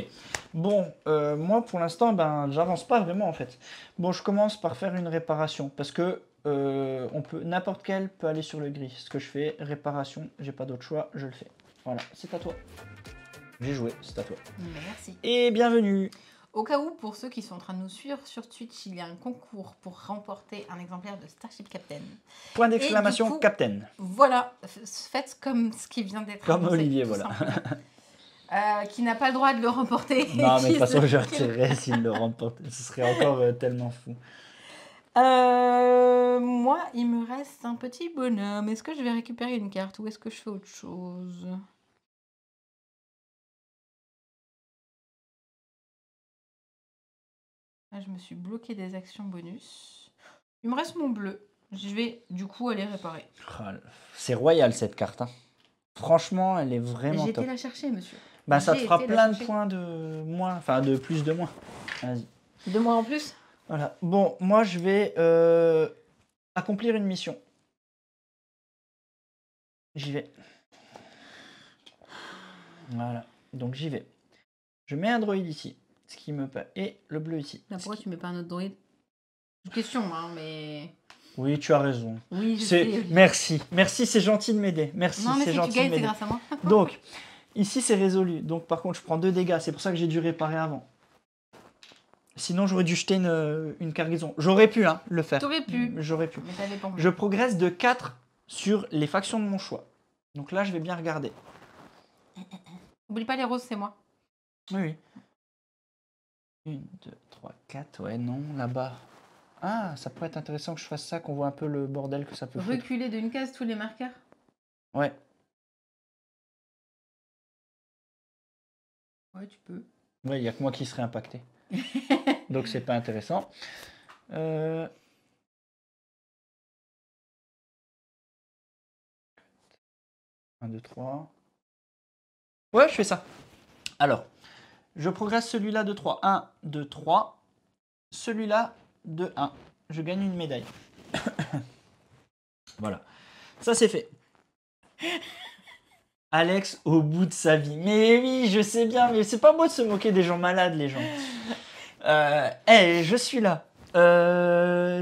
Bon, moi pour l'instant, j'avance pas vraiment en fait. Bon, je commence par faire une réparation parce que n'importe quel peut aller sur le gris. Ce que je fais, réparation, j'ai pas d'autre choix, je le fais. Voilà, c'est à toi. J'ai joué, c'est à toi. Merci. Et bienvenue. Au cas où, pour ceux qui sont en train de nous suivre sur Twitch, il y a un concours pour remporter un exemplaire de Starship Captain. Point d'exclamation Captain. Voilà, faites comme ce qui vient d'être comme Olivier, voilà. Qui n'a pas le droit de le remporter. Non, mais de toute façon, je retirerais s'il le remporte. Ce serait encore tellement fou. Moi, il me reste un petit bonhomme. Est-ce que je vais récupérer une carte ou est-ce que je fais autre chose? Là, je me suis bloqué des actions bonus. Il me reste mon bleu. Je vais du coup aller réparer. C'est royal cette carte. Hein. Franchement, elle est vraiment top. J'ai été la chercher, monsieur. Ça te fera plein de points de moins. Enfin, de plus de moins. Vas-y. 2 mois en plus? Voilà. Bon, moi, je vais accomplir une mission. J'y vais. Voilà. Donc, j'y vais. Je mets un droïde ici. Ce qui me plaît. Et le bleu ici. Là, pourquoi tu mets pas un autre droïde? Une question, mais... Oui, tu as raison. Oui, je sais. Merci. Merci, c'est gentil de m'aider. Merci, c'est gentil de m'aider. C'est grâce à moi. Donc, ici, c'est résolu. Donc, par contre, je prends 2 dégâts. C'est pour ça que j'ai dû réparer avant. Sinon, j'aurais dû jeter une cargaison. J'aurais pu le faire. T'aurais pu. J'aurais pu. Mais t'avais pas envie. Je progresse de 4 sur les factions de mon choix. Donc là, je vais bien regarder. Oublie pas les roses, c'est moi. Oui. 1, 2, 3, 4. Ouais, non, là-bas. Ah, ça pourrait être intéressant que je fasse ça, qu'on voit un peu le bordel que ça peut faire. Reculer d'une case tous les marqueurs? Ouais. Ouais, tu peux. Ouais, il n'y a que moi qui serais impacté. Donc, c'est pas intéressant. 1, 2, 3. Ouais, je fais ça. Alors, je progresse celui-là de 3. 1, 2, 3. Celui-là de 1. Je gagne une médaille. Voilà. Ça, c'est fait. Alex au bout de sa vie. Mais oui, je sais bien, mais c'est pas beau de se moquer des gens malades, les gens. Je suis là.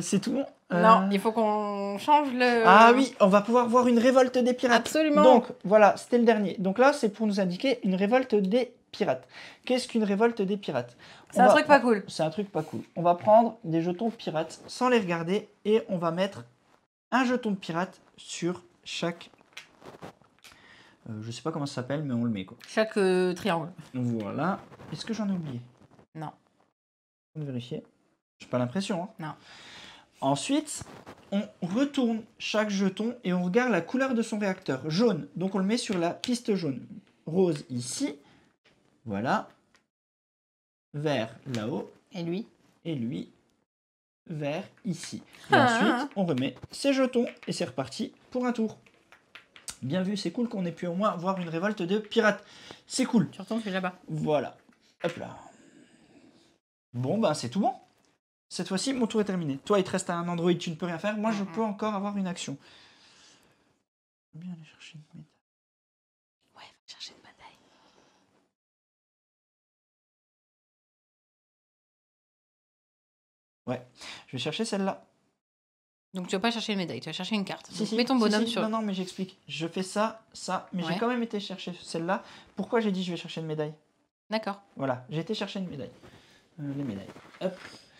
C'est tout. Non, il faut qu'on change le... Ah oui, on va pouvoir voir une révolte des pirates. Absolument. Donc, voilà, c'était le dernier. Donc là, c'est pour nous indiquer une révolte des pirates. Qu'est-ce qu'une révolte des pirates? C'est un truc pas cool. C'est un truc pas cool. On va prendre des jetons pirates sans les regarder et on va mettre un jeton de pirate sur chaque... je sais pas comment ça s'appelle, mais on le met quoi. Chaque triangle. Voilà. Est-ce que j'en ai oublié? Non. On va vérifier. J'ai pas l'impression. Hein. Non. Ensuite, on retourne chaque jeton et on regarde la couleur de son réacteur. Jaune, donc on le met sur la piste jaune. Rose ici, voilà. Vert là-haut. Et lui? Et lui, vert ici. Et ensuite, on remet ses jetons et c'est reparti pour un tour. Bien vu, c'est cool qu'on ait pu au moins voir une révolte de pirates. C'est cool. Tu retournes là-bas. Voilà. Hop là. Bon, ben c'est tout bon. Cette fois-ci, mon tour est terminé. Toi, il te reste un Android, tu ne peux rien faire. Moi, je peux encore avoir une action. Je vais bien aller chercher une médaille. Ouais, va chercher une médaille. Ouais, je vais chercher celle-là. Donc tu vas pas chercher une médaille, tu vas chercher une carte. Donc, mets ton bonhomme sur... Non, mais j'explique. Je fais ça, mais j'ai quand même été chercher celle-là. Pourquoi j'ai dit je vais chercher une médaille? D'accord. Voilà, j'ai été chercher une médaille. Les médailles. Hop.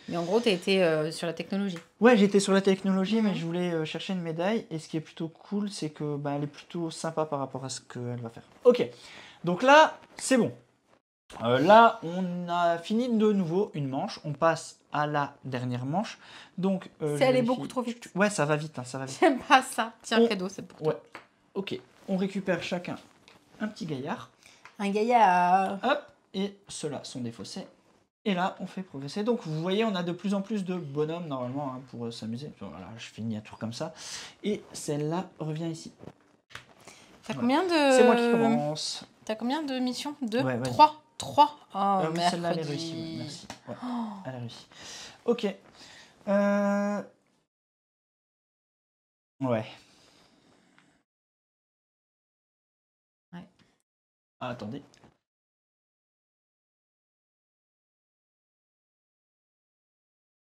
Mais en gros, tu as été sur la technologie. Ouais, j'étais sur la technologie, mais je voulais chercher une médaille. Et ce qui est plutôt cool, c'est que elle est plutôt sympa par rapport à ce qu'elle va faire. Ok, donc là, c'est bon. Là, on a fini de nouveau une manche. On passe à la dernière manche. Donc, c'est allé beaucoup trop vite. Ouais, ça va vite, hein, ça va vite. J'aime pas ça. Tiens, cadeau, c'est pour toi. Ouais, ok. On récupère chacun un petit gaillard. Un gaillard. Hop, et ceux-là sont défaussés. Et là, on fait progresser. Donc, vous voyez, on a de plus en plus de bonhommes, normalement, hein, pour s'amuser. Voilà, je finis un tour comme ça. Et celle-là revient ici. T'as combien de... C'est moi qui commence. T'as combien de missions? 2? Ouais, 3? 3. Oh, oui, celle-là, elle est réussie. Ouais, merci. Ouais, elle a réussi. Ok. Ouais. Ah, attendez.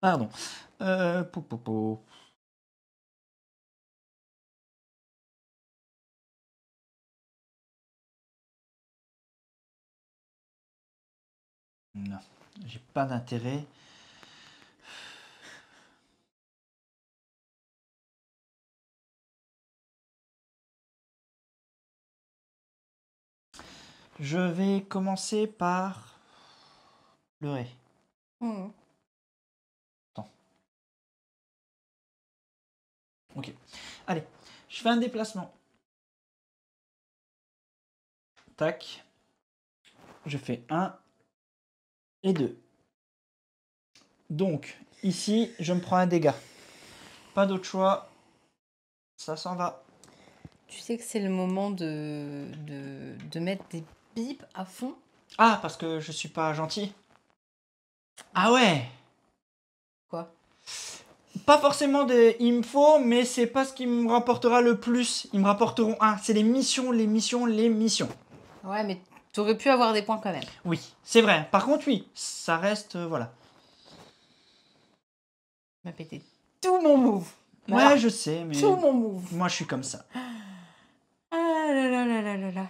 Pardon. Popo. Non, j'ai pas d'intérêt. Je vais commencer par pleurer. Attends. Ok. Allez, je fais un déplacement. Tac. Je fais 1 et 2. Donc, ici, je me prends un dégât. Pas d'autre choix. Ça s'en va. Tu sais que c'est le moment de mettre des bips à fond. Ah, parce que je suis pas gentil. Ah ouais. Quoi? Pas forcément des infos, mais c'est pas ce qui me rapportera le plus. Ils me rapporteront 1. C'est les missions. Ouais, mais t'aurais pu avoir des points quand même. Oui, c'est vrai. Par contre, oui, ça reste... voilà. M'a pété tout mon move. Voilà. Ouais, je sais, mais... Tout mon move. Moi, je suis comme ça. Ah là là là là là là.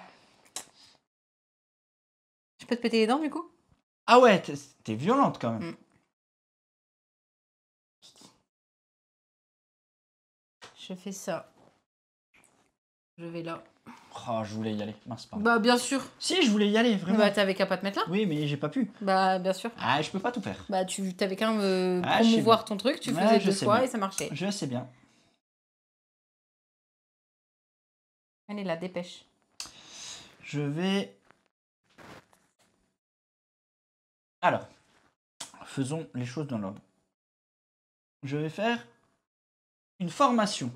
Je peux te péter les dents, du coup? Ah ouais, t'es violente, quand même. Je fais ça. Je vais là. Oh, je voulais y aller. Mince, pardon. Bah, bien sûr. Si, je voulais y aller, vraiment. Bah, t'avais qu'à pas te mettre là. Oui, mais j'ai pas pu. Bah, bien sûr. Ah, je peux pas tout faire. Bah, t'avais qu'à promouvoir ton truc, tu faisais 2 fois et ça marchait. Je sais bien. Allez, là, dépêche. Je vais... Alors, faisons les choses dans l'ordre. Je vais faire une formation.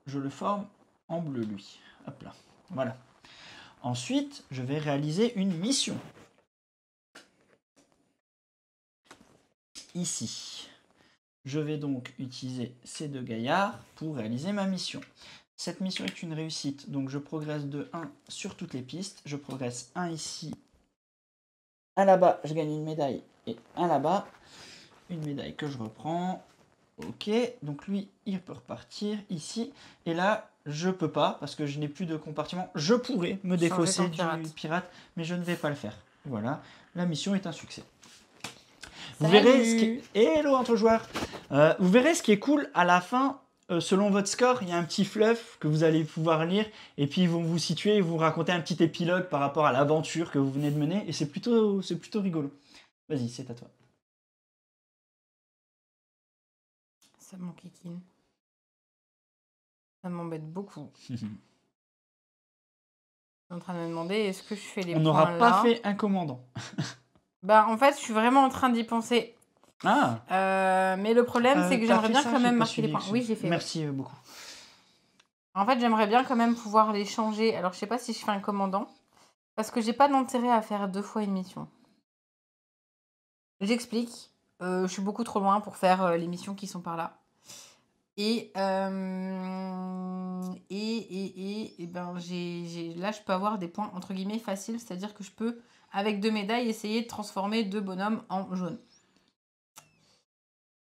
Je le forme en bleu, lui. Hop là. Voilà. Ensuite, je vais réaliser une mission. Ici. Je vais donc utiliser ces 2 gaillards pour réaliser ma mission. Cette mission est une réussite, donc je progresse de 1 sur toutes les pistes. Je progresse 1 ici, 1 là-bas, je gagne une médaille, et 1 là-bas, une médaille que je reprends. Ok, donc lui, il peut repartir ici. Et là, je peux pas, parce que je n'ai plus de compartiment. Je pourrais me défausser du pirate, mais je ne vais pas le faire. Voilà, la mission est un succès. Vous verrez ce qui est... Hello entre joueurs. Vous verrez ce qui est cool à la fin. Selon votre score, il y a un petit fluff que vous allez pouvoir lire. Et puis ils vont vous situer et vous raconter un petit épilogue par rapport à l'aventure que vous venez de mener. Et c'est plutôt rigolo. Vas-y, c'est à toi. Ça m'enquiquine. Ça m'embête beaucoup. Je suis en train de me demander, est-ce que je fais les On points n'aura là? pas fait un commandant. Bah, en fait, je suis vraiment en train d'y penser. Ah, Mais le problème, c'est que t'as j'aimerais fait bien ça? quand J'ai même pas marquer les suivi, points. Oui, j'ai fait. Ouais. Merci beaucoup. En fait, j'aimerais bien quand même pouvoir les changer. Alors, je sais pas si je fais un commandant. Parce que j'ai pas d'intérêt à faire 2 fois une mission. J'explique. Je suis beaucoup trop loin pour faire les missions qui sont par là. Et ben, là, je peux avoir des points entre guillemets faciles. C'est-à-dire que je peux, avec 2 médailles, essayer de transformer 2 bonhommes en jaune.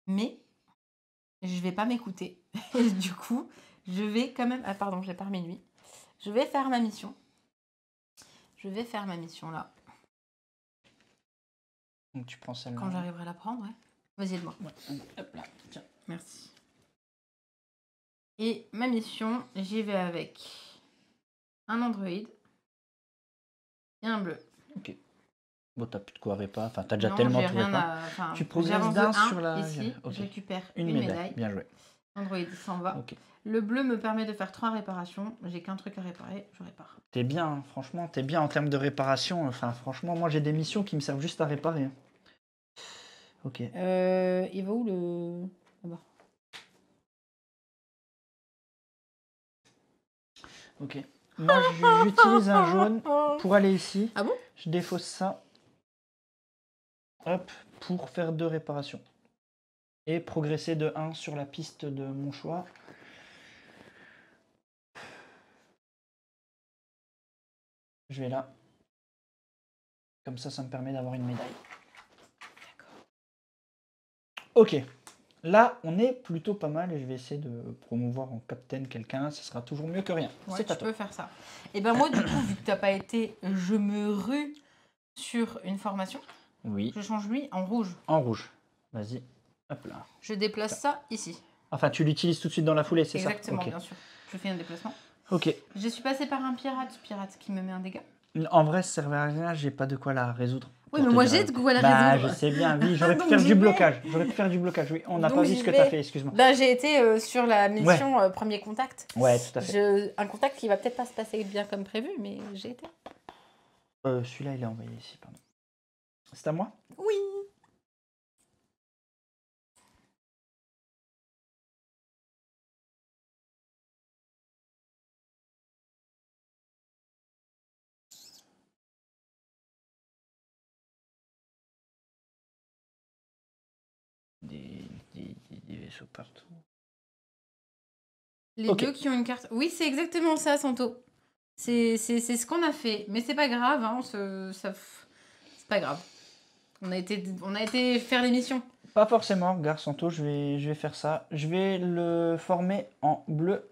Mais je vais pas m'écouter. Et du coup, je vais quand même... Ah pardon, j'ai pas remis lui. Je vais faire ma mission. Je vais faire ma mission là. Donc tu prends celle-là. Quand j'arriverai à la prendre, ouais. Vas-y, aide-moi. Ouais. Hop là, tiens. Merci. Et ma mission, j'y vais avec un Android et un bleu. Ok. Bon, t'as plus de quoi réparer. Enfin, t'as déjà Non, tellement j'ai tout rien réparé. à... Enfin, Tu progresses j'avance de d'un 1 sur la... ici, Ok. je récupère Une une médaille. médaille. Bien joué. Android, il s'en va. Ok. Le bleu me permet de faire 3 réparations. J'ai qu'un truc à réparer, je répare. T'es bien, hein, franchement, t'es bien en termes de réparation. Enfin, franchement, moi j'ai des missions qui me servent juste à réparer. Ok. Il va où le... Là-bas. Ok. Moi j'utilise un jaune pour aller ici. Ah bon? Je défausse ça. Hop, pour faire 2 réparations. Et progresser de 1 sur la piste de mon choix. Je vais là. Comme ça me permet d'avoir une médaille. D'accord. Ok. Là, on est plutôt pas mal et je vais essayer de promouvoir en capitaine quelqu'un. Ce sera toujours mieux que rien. Ouais, C'est à tu toi. peux faire ça. Et ben moi, du coup, vu que t'as pas été, je me rue sur une formation. Oui. Je change lui en rouge. En rouge. Vas-y. Hop là. Je déplace ça ici. Enfin, tu l'utilises tout de suite dans la foulée, c'est ça? Exactement, Ok. bien sûr. Je fais un déplacement. Ok. Je suis passée par un pirate qui me met un dégât. En vrai, ça servait à rien, j'ai pas de quoi la résoudre. Oui, mais moi j'ai de quoi la résoudre. Je sais bien, oui, j'aurais pu Donc faire j'y du vais. blocage. J'aurais pu faire du blocage, oui. On n'a Donc pas vu j'y ce que vais. t'as fait, excuse-moi. Ben, j'ai été sur la mission premier contact. Ouais, tout à fait. Un contact qui va peut-être pas se passer bien comme prévu, mais j'ai été. Celui-là, il est envoyé ici, pardon. C'est à moi? Oui. Des vaisseaux partout. Les deux qui ont une carte. Oui, c'est exactement ça, Santo. C'est ce qu'on a fait. Mais c'est pas grave, hein, c'est pas grave. On a été faire l'émission. Pas forcément, Gare Santo, je vais faire ça. Je vais le former en bleu.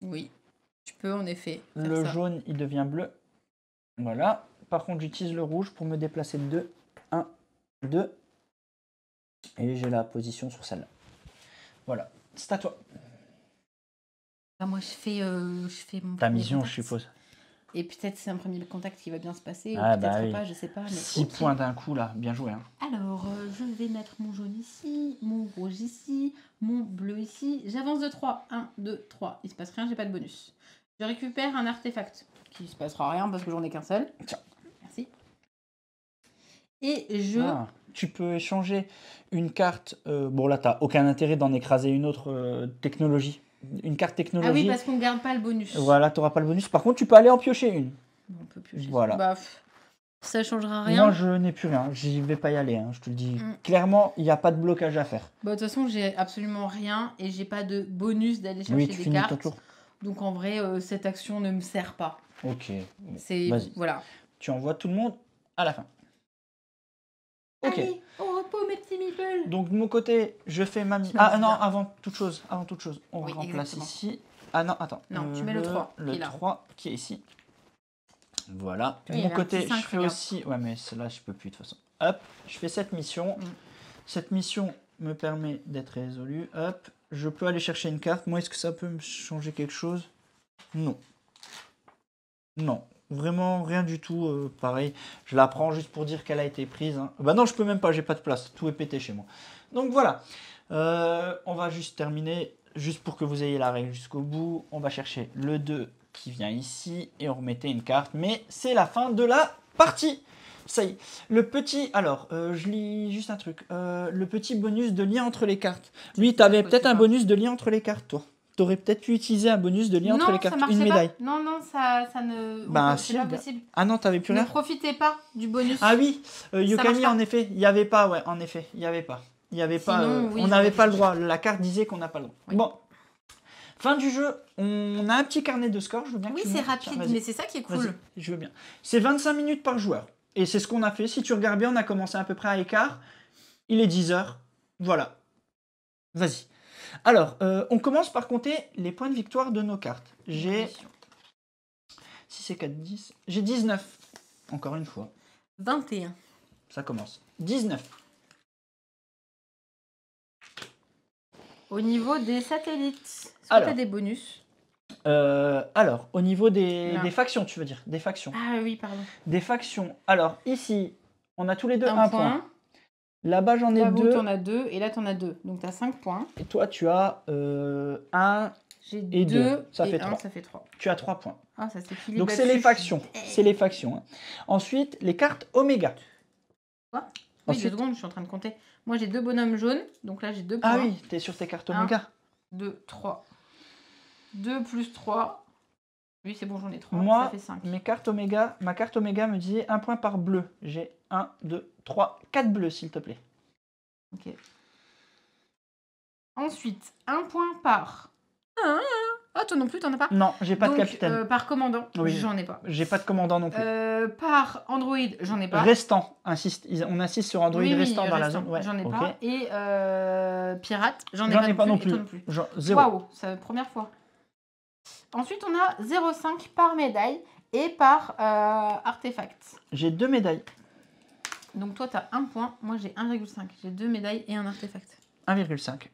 Oui, tu peux en effet. Le jaune, il devient bleu. Voilà. Par contre, j'utilise le rouge pour me déplacer de 2. 1, 2. Et j'ai la position sur celle-là. Voilà. C'est à toi. Bah, moi, je fais mon Ta premier mission, contact. je suppose. Et peut-être c'est un premier contact qui va bien se passer, Ah, ou peut-être bah oui. pas, je sais pas. Mais 6 ok. points d'un coup, là. Bien joué. Hein. Alors, je vais mettre mon jaune ici, mon rouge ici, mon bleu ici. J'avance de 3. 1, 2, 3. Il se passe rien, j'ai pas de bonus. Je récupère un artefact qui se passera rien parce que j'en ai qu'un seul. Tiens. Merci. Et je... Ah, tu peux échanger une carte. Bon, là, t'as aucun intérêt d'en écraser une autre technologie. Une carte technologie. Ah oui, parce qu'on garde pas le bonus. Voilà, t'auras pas le bonus. Par contre, tu peux aller en piocher une. On peut piocher. Voilà. Bah, ça changera rien. Moi, je n'ai plus rien. J'y vais pas y aller. Hein. Je te le dis clairement, il n'y a pas de blocage à faire. Bah, de toute façon, j'ai absolument rien et j'ai pas de bonus d'aller chercher tu des finis cartes. ton tour. Donc en vrai, cette action ne me sert pas. Ok. C'est Vas-y. voilà. Tu envoies tout le monde à la fin. Ok. Allez, au repos mes petits meeples. Donc de mon côté, je fais ma mission. Ah non, avant toute chose, on remplace exactement. ici. Ah non, attends. Non, tu mets le 3. Le 3 qui est ici. Voilà. De Oui, mon il y a un côté, petit 5, je fais regarde. aussi. Ouais, mais celle-là, je peux plus de toute façon. Hop, je fais cette mission. Cette mission me permet d'être résolue. Hop, je peux aller chercher une carte. Moi, est-ce que ça peut me changer quelque chose? Non. Non. Vraiment rien du tout. Pareil, je la prends juste pour dire qu'elle a été prise. Hein. Bah non, je peux même pas, j'ai pas de place. Tout est pété chez moi. Donc voilà. On va juste terminer, juste pour que vous ayez la règle jusqu'au bout. On va chercher le 2 qui vient ici et on remettait une carte. Mais c'est la fin de la partie. Ça y est. Le petit... Alors, je lis juste un truc. Le petit bonus de lien entre les cartes. Lui, tu avais peut-être un bonus de lien entre les cartes, toi. Tu aurais peut-être pu utiliser un bonus de lien entre les cartes. Une médaille. Non, non, ça ne... Ben, c'est pas possible. Ah non, t'avais plus rien. Ne profitez pas du bonus. Ah oui, Yokami, en effet, il n'y avait pas, ouais, en effet, il n'y avait pas. Il y avait pas, Sinon, oui, on n'avait pas le droit. La carte disait qu'on n'a pas le droit. Oui. Bon, fin du jeu, on a un petit carnet de score. Je veux bien que Oui, tu c'est montres. rapide, Tiens, mais c'est ça qui est cool. Je veux bien. C'est 25 minutes par joueur. Et c'est ce qu'on a fait. Si tu regardes bien, on a commencé à peu près à l'écart. Il est 10 h. Voilà. Vas-y. Alors, on commence par compter les points de victoire de nos cartes. J'ai... Si c'est 4, 10... J'ai 19. Encore une fois. 21. Ça commence. 19. Au niveau des satellites, est-ce que tu as des bonus? Alors, au niveau des factions, tu veux dire? Des factions. Ah oui, pardon. Des factions. Alors, ici, on a tous les deux un point. Là-bas, j'en ai 2. Là-bas, tu en as 2 et là, tu en as 2. Donc, tu as 5 points. Et toi, tu as 1 et 2. Ça fait 3. Ça fait 3. Tu as 3 points. Ah, ça s'équilibre. Donc, c'est les factions. C'est les factions. Hein. Ensuite, les cartes Oméga. Quoi? Oui, 2 secondes, je suis en train de compter. Moi, j'ai 2 bonhommes jaunes. Donc là, j'ai 2 points. Ah oui, tu es sur tes cartes Oméga. 2, 3. 2 plus 3. Oui, c'est bon, j'en ai 3. Moi, ça fait 5. mes cartes Oméga, ma carte Oméga me disait 1 point par bleu. J'ai 1, 2, 3, 4 bleus, s'il te plaît. Ok. Ensuite, 1 point par... Ah, toi non plus, t'en as pas? Non, j'ai pas de capitaine. Par commandant, oui, j'en ai pas. J'ai pas de commandant non plus. Par Android, j'en ai pas. Restant, on insiste sur Android restant dans la zone. Ouais, j'en ai pas. Et pirate, j'en ai pas non plus. Toi non plus. Zéro. Waouh, c'est la première fois. Ensuite, on a 0,5 par médaille et par artefact. J'ai 2 médailles. Donc toi, tu as 1 point. Moi, j'ai 1,5. J'ai 2 médailles et un artefact. 1,5.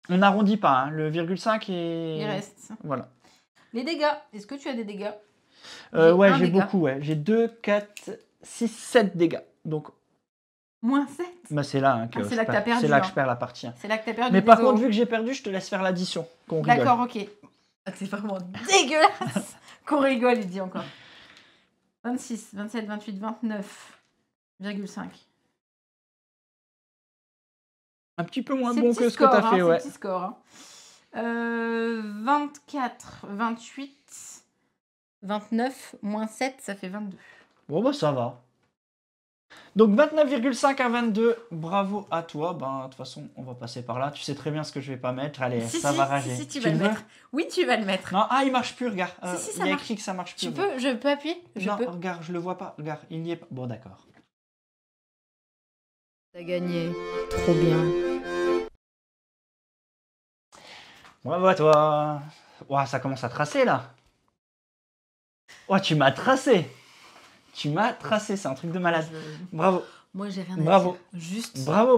On n'arrondit pas, hein. Le 0,5 et... Il reste. Voilà. Les dégâts. Est-ce que tu as des dégâts? Ouais, j'ai beaucoup. Ouais. J'ai 2, 4, 6, 7 dégâts. Donc... Moins 7 bah, c'est là, hein, que c'est là que tu as perdu. C'est là que je perds la partie. Hein. C'est là que tu as perdu. Mais par contre, vu que j'ai perdu, je te laisse faire l'addition. D'accord, ok. C'est vraiment dégueulasse qu'on rigole, il dit encore. 26, 27, 28, 29,5. Un petit peu moins bon que ce que tu as fait, ouais. C'est petit score. Hein. 24, 28, 29, moins 7, ça fait 22. Bon, bah ça va. Donc 29,5 à 22, bravo à toi. Ben, de toute façon, on va passer par là. Tu sais très bien ce que je vais pas mettre. Allez, ça va rager. Si, tu vas le mettre. Oui, tu vas le mettre. Non, il marche plus, regarde. Ça il y a écrit que ça marche plus. Je peux appuyer? Non, regarde, je le vois pas. Regarde, il n'y est pas. Bon, d'accord. T'as gagné. Trop bien. Bravo à toi. Ouah, ça commence à tracer, là. Ouah, tu m'as tracé. Tu m'as tracé, c'est un truc de malade. Bravo. Moi, j'ai rien à dire. Juste. Bravo.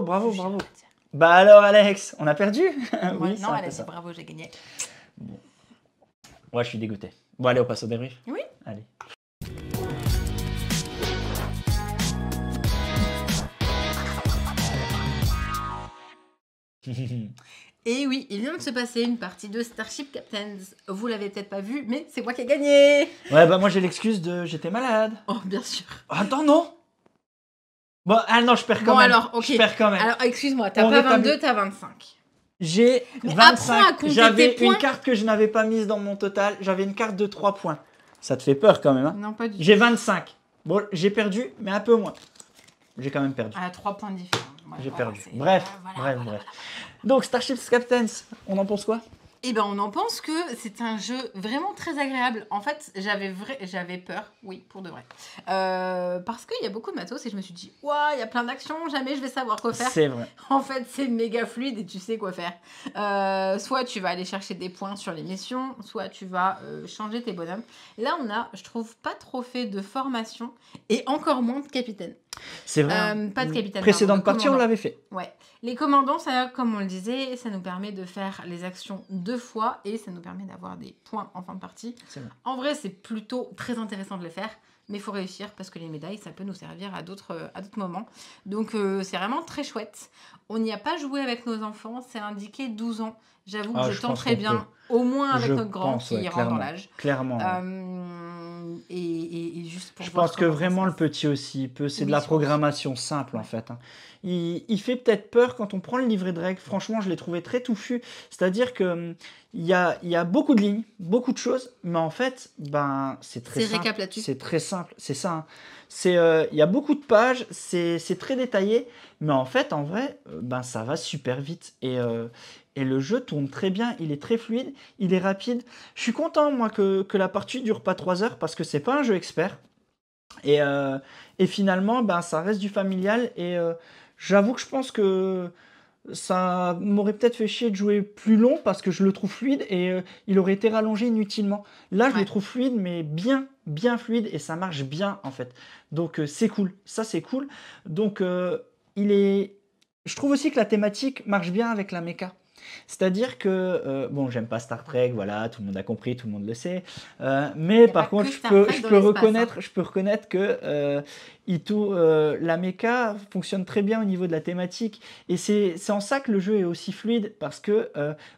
Bah alors, Alex, on a perdu? Oui, non, Alex, bravo, j'ai gagné. Bon. Ouais, je suis dégoûté. Bon, allez, on passe au débrief. Oui. Allez. Et oui, il vient de se passer une partie de Starship Captains. Vous l'avez peut-être pas vu, mais c'est moi qui ai gagné. Ouais, bah moi j'ai l'excuse de j'étais malade. Oh, bien sûr. Attends, non. Bon, non, je perds quand même. Alors, ok. Je perds quand même. Alors, excuse-moi, t'as pas 22, t'as 25. J'ai 25. J'avais une carte que je n'avais pas mise dans mon total. J'avais une carte de 3 points. Ça te fait peur quand même, hein? Non, pas du tout. J'ai 25. Bon, j'ai perdu, mais un peu moins. J'ai quand même perdu. 3 points différents. J'ai perdu. Bref. Donc, Starship Captains, on en pense quoi? Eh ben, on en pense que c'est un jeu vraiment très agréable. En fait, j'avais peur, oui, pour de vrai. Parce qu'il y a beaucoup de matos et je me suis dit, ouah, il y a plein d'actions, jamais je vais savoir quoi faire. C'est vrai. En fait, c'est méga fluide et tu sais quoi faire. Soit tu vas aller chercher des points sur les missions, soit tu vas changer tes bonhommes. Là, on a, je trouve, pas trop fait de formation et encore moins de capitaine. C'est vrai. Pas de capitaine. Précédente partie, on l'avait fait. Ouais. Les commandants, ça, comme on le disait, ça nous permet de faire les actions 2 fois et ça nous permet d'avoir des points en fin de partie. En vrai, c'est plutôt très intéressant de le faire, mais il faut réussir parce que les médailles, ça peut nous servir à d'autres moments. Donc, c'est vraiment très chouette. On n'y a pas joué avec nos enfants, c'est indiqué 12 ans. J'avoue que je tenterais bien, au moins avec notre grand qui rentre dans l'âge. Clairement. Et juste pour je pense que vraiment le petit aussi peut. C'est de la programmation simple en fait. Hein. Il fait peut-être peur quand on prend le livret de règles. Franchement, je l'ai trouvé très touffu. C'est-à-dire que il y a beaucoup de lignes, beaucoup de choses, mais en fait, c'est très simple. Récap là-dessus. C'est très simple. C'est ça. Hein. Il y a beaucoup de pages, c'est très détaillé, mais en fait, en vrai, ça va super vite. Et le jeu tourne très bien, il est très fluide, il est rapide. Je suis content, moi, que la partie dure pas 3 heures, parce que c'est pas un jeu expert. Et finalement, ça reste du familial. Et j'avoue que je pense que ça m'aurait peut-être fait chier de jouer plus long, parce que je le trouve fluide, et il aurait été rallongé inutilement. Là, je le trouve fluide, mais bien fluide, et ça marche bien, en fait. Donc, c'est cool. Ça, c'est cool. Donc, je trouve aussi que la thématique marche bien avec la méca. C'est-à-dire que, j'aime pas Star Trek, voilà, tout le monde a compris, tout le monde le sait. Mais par contre, je peux reconnaître que la méca fonctionne très bien au niveau de la thématique. Et c'est en ça que le jeu est aussi fluide, parce que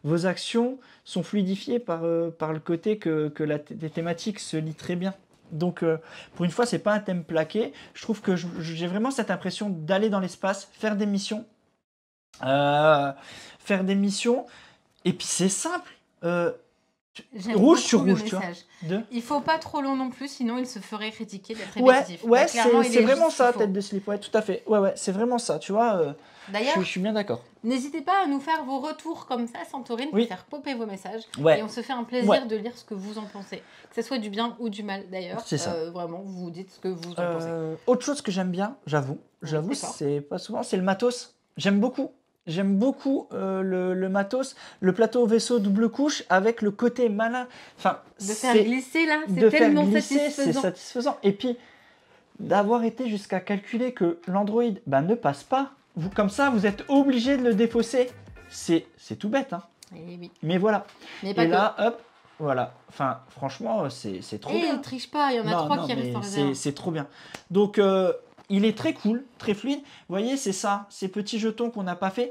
vos actions sont fluidifiées par le côté que les thématiques se lient très bien. Donc, pour une fois, c'est pas un thème plaqué. Je trouve que j'ai vraiment cette impression d'aller dans l'espace, faire des missions. Et puis c'est simple. Rouge sur rouge, tu vois. Il faut pas trop long non plus, sinon il se ferait critiquer d'être répétitif. Ouais, c'est vraiment ça, tête de slip. Ouais, tout à fait. Ouais, c'est vraiment ça, tu vois. D'ailleurs, je suis bien d'accord. N'hésitez pas à nous faire vos retours comme ça, Santorine, pour faire popper vos messages. Et on se fait un plaisir de lire ce que vous en pensez. Que ce soit du bien ou du mal, d'ailleurs. C'est ça. Vraiment, vous dites ce que vous en pensez. Autre chose que j'aime bien, j'avoue, c'est pas souvent, c'est le matos. J'aime beaucoup le matos, le plateau vaisseau double couche avec le côté malin. Enfin, de faire glisser là, c'est tellement satisfaisant. C'est satisfaisant. Et puis, d'avoir été jusqu'à calculer que l'Android ne passe pas, comme ça, vous êtes obligé de le défausser. C'est tout bête, hein. Oui. Mais voilà. Mais pas là, hop, voilà. Enfin, franchement, c'est trop bien. Et ne triche pas, il y en a 3 qui restent en réserve. C'est trop bien. Donc, il est très cool, très fluide. Vous voyez, c'est ça, ces petits jetons qu'on n'a pas fait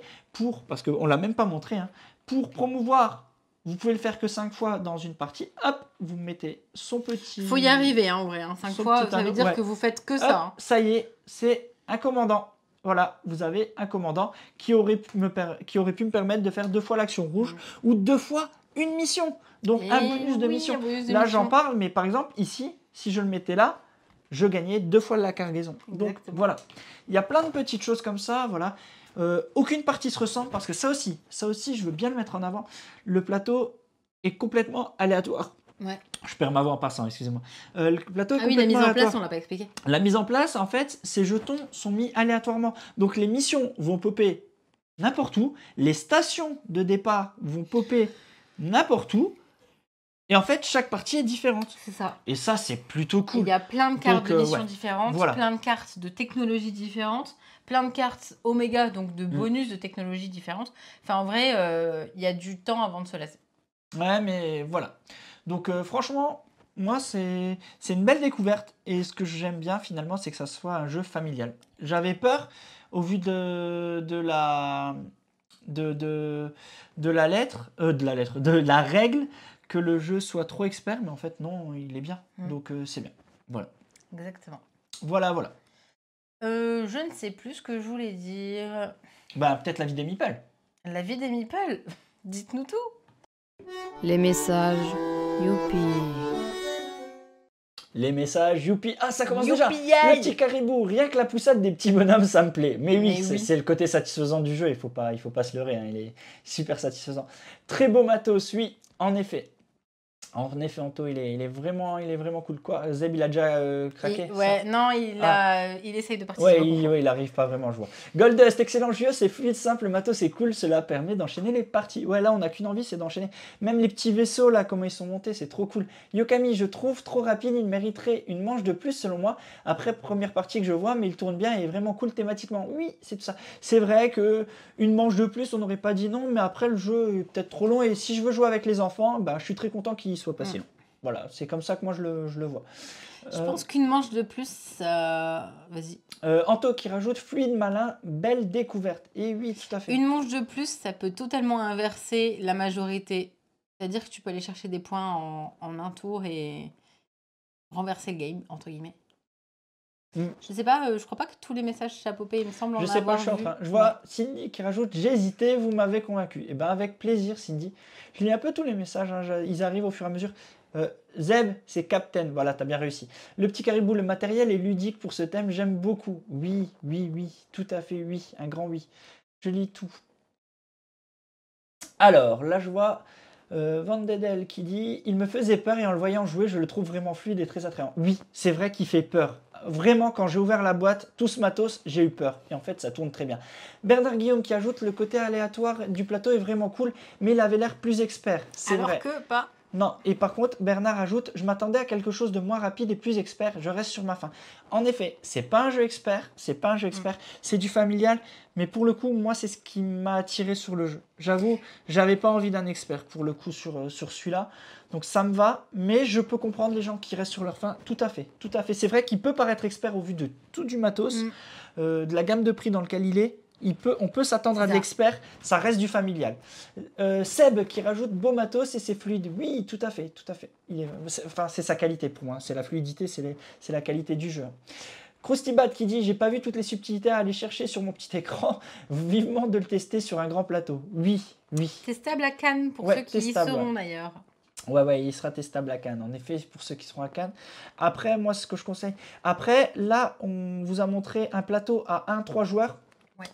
parce qu'on ne l'a même pas montré, hein, pour promouvoir. Vous pouvez le faire que 5 fois dans une partie. Hop, vous mettez son petit... Il faut y arriver, hein, en vrai. 5 fois, ça veut dire que vous faites que ça. Hein. Ça y est, c'est un commandant. Voilà, vous avez un commandant qui aurait pu me permettre de faire 2 fois l'action rouge ou 2 fois une mission. Donc, un bonus de mission. Là, j'en parle, mais par exemple, ici, si je le mettais là, je gagnais 2 fois la cargaison. Donc voilà, il y a plein de petites choses comme ça, voilà. Aucune partie se ressemble, parce que ça aussi, je veux bien le mettre en avant. Le plateau est complètement aléatoire. Ouais. Je perds ma voix en passant, excusez-moi. Le plateau est complètement la mise aléatoire. en place, on l'a pas expliqué. La mise en place, en fait, ces jetons sont mis aléatoirement. Donc les missions vont popper n'importe où, les stations de départ vont popper n'importe où. Et en fait, chaque partie est différente. C'est ça. Et ça, c'est plutôt cool. Il y a plein de cartes de missions différentes, plein de cartes de technologies différentes, plein de cartes Oméga, donc de bonus de technologies différentes. Enfin, en vrai, il y a du temps avant de se lasser. Ouais, mais voilà. Donc, franchement, moi, c'est une belle découverte. Et ce que j'aime bien, finalement, c'est que ça soit un jeu familial. J'avais peur, au vu de la règle, que le jeu soit trop expert, mais en fait non, il est bien, donc c'est bien. Voilà. Exactement. Voilà. Je ne sais plus ce que je voulais dire. Peut-être la vie des meeples. La vie des meeples. Dites-nous tout. Les messages, youpi. Les messages, youpi. Ah, ça commence déjà. Le petit caribou, rien que la poussade des petits bonhommes, ça me plaît. Mais oui, c'est le côté satisfaisant du jeu, il faut pas se leurrer, hein. Il est super satisfaisant. Très beau matos, oui, en effet. En effet, Anto, il est vraiment cool. Quoi, Zeb, il a déjà craqué ouais, non, il essaye de participer. Ouais, il arrive pas vraiment, je vois. Goldust, excellent jeu, c'est fluide, simple, matos, c'est cool, cela permet d'enchaîner les parties. Ouais, là, on n'a qu'une envie, c'est d'enchaîner. Même les petits vaisseaux, là, comment ils sont montés, c'est trop cool. Yokami, je trouve trop rapide, il mériterait une manche de plus, selon moi. Après, première partie que je vois, mais il tourne bien et est vraiment cool thématiquement. Oui, c'est tout ça. C'est vrai que une manche de plus, on n'aurait pas dit non, mais après, le jeu est peut-être trop long. Et si je veux jouer avec les enfants, bah, je suis très content qu'il soit passé long. Voilà, c'est comme ça que moi je le vois. Je pense qu'une manche de plus, vas-y. Anto qui rajoute fluide, malin, belle découverte. Et oui, tout à fait. Une manche de plus, ça peut totalement inverser la majorité. C'est-à-dire que tu peux aller chercher des points en un tour et renverser le game, entre guillemets. Je sais pas, je crois pas que tous les messages chapopés, il me semble en avoir vu. Je sais pas, je suis en train. Je vois Cindy qui rajoute « J'ai hésité, vous m'avez convaincu ». Et ben avec plaisir, Cindy. Je lis un peu tous les messages, hein, ils arrivent au fur et à mesure. Zeb, c'est Captain, voilà, t'as bien réussi. Le petit caribou, le matériel est ludique pour ce thème, j'aime beaucoup. Oui, tout à fait, oui, un grand oui. Je lis tout. Alors, là je vois Van Dedel qui dit « Il me faisait peur et en le voyant jouer, je le trouve vraiment fluide et très attrayant. » Oui, c'est vrai qu'il fait peur. Vraiment, quand j'ai ouvert la boîte, tout ce matos, j'ai eu peur. Et en fait, ça tourne très bien. Bernard Guillaume qui ajoute « Le côté aléatoire du plateau est vraiment cool, mais il avait l'air plus expert. » C'est vrai. Alors que pas. Non, et par contre, Bernard ajoute « Je m'attendais à quelque chose de moins rapide et plus expert, je reste sur ma faim. » En effet, c'est pas un jeu expert, c'est du familial, mais pour le coup, moi, c'est ce qui m'a attiré sur le jeu. J'avoue, j'avais pas envie d'un expert pour le coup sur celui-là, donc ça me va, mais je peux comprendre les gens qui restent sur leur faim, tout à fait. C'est vrai qu'il peut paraître expert au vu de tout du matos, de la gamme de prix dans lequel il est. On peut s'attendre à de l'expert, ça reste du familial. Seb qui rajoute beau matos et c'est fluide. Oui, tout à fait. C'est sa qualité pour moi, c'est la fluidité, c'est la qualité du jeu. Krusty qui dit « J'ai pas vu toutes les subtilités à aller chercher sur mon petit écran, vivement de le tester sur un grand plateau. » Oui. Testable à Cannes pour ceux qui y seront d'ailleurs. Ouais, il sera testable à Cannes, en effet, pour ceux qui seront à Cannes. Après, moi, ce que je conseille... Après, là, on vous a montré un plateau à 1-3 joueurs. Ouais.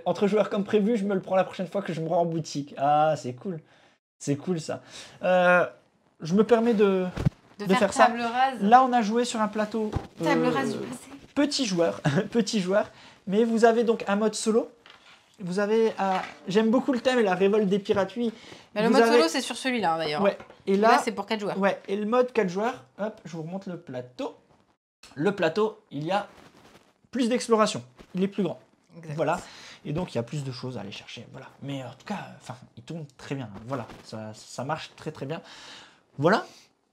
Entre joueurs comme prévu, je me le prends la prochaine fois que je me rends en boutique. Ah, c'est cool. C'est cool, ça. Je me permets de faire ça. Rase. Là, on a joué sur un plateau... Table rase du passé. Petit joueur. Mais vous avez donc un mode solo. Vous avez... J'aime beaucoup le thème et la révolte des pirates. Mais le mode solo, c'est sur celui-là, d'ailleurs. Ouais. Et là, c'est pour 4 joueurs. Ouais. Et le mode 4 joueurs, hop, je vous remonte le plateau. Le plateau, il y a plus d'exploration. Il est plus grand. Exact. Voilà. Et donc, il y a plus de choses à aller chercher. Voilà. Mais en tout cas, il tourne très bien. Voilà. Ça marche très, très bien. Voilà.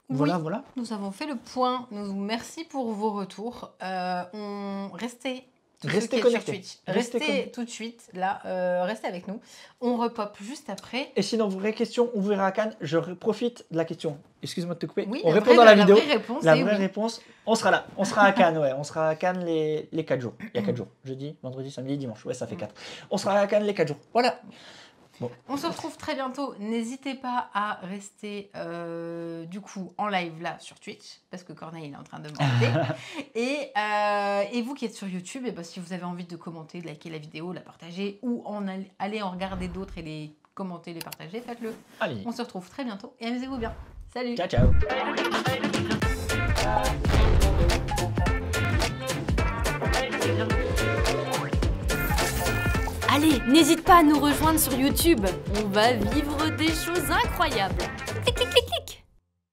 Voilà. Nous avons fait le point. Merci pour vos retours. Restez connectés. Restez tout de suite là, restez avec nous. On repop juste après. Et sinon, vraie question, on verra à Cannes. Je profite de la question. Excuse-moi de te couper. Oui, on répond dans la vidéo. La vraie réponse, on sera là. On sera à Cannes, ouais. On sera à Cannes les 4 jours. Il y a 4 jours. Jeudi, vendredi, samedi, dimanche. Ouais, ça fait 4. On sera à Cannes les 4 jours. Voilà. Bon. On se retrouve très bientôt. N'hésitez pas à rester du coup en live là sur Twitch parce que Corneille est en train de monter. et vous qui êtes sur YouTube, si vous avez envie de commenter, de liker la vidéo, la partager ou aller en regarder d'autres et les commenter, les partager, faites-le. Allez. On se retrouve très bientôt et amusez-vous bien. Salut. Ciao. Allez, n'hésite pas à nous rejoindre sur YouTube. On va vivre des choses incroyables. Clic, clic, clic.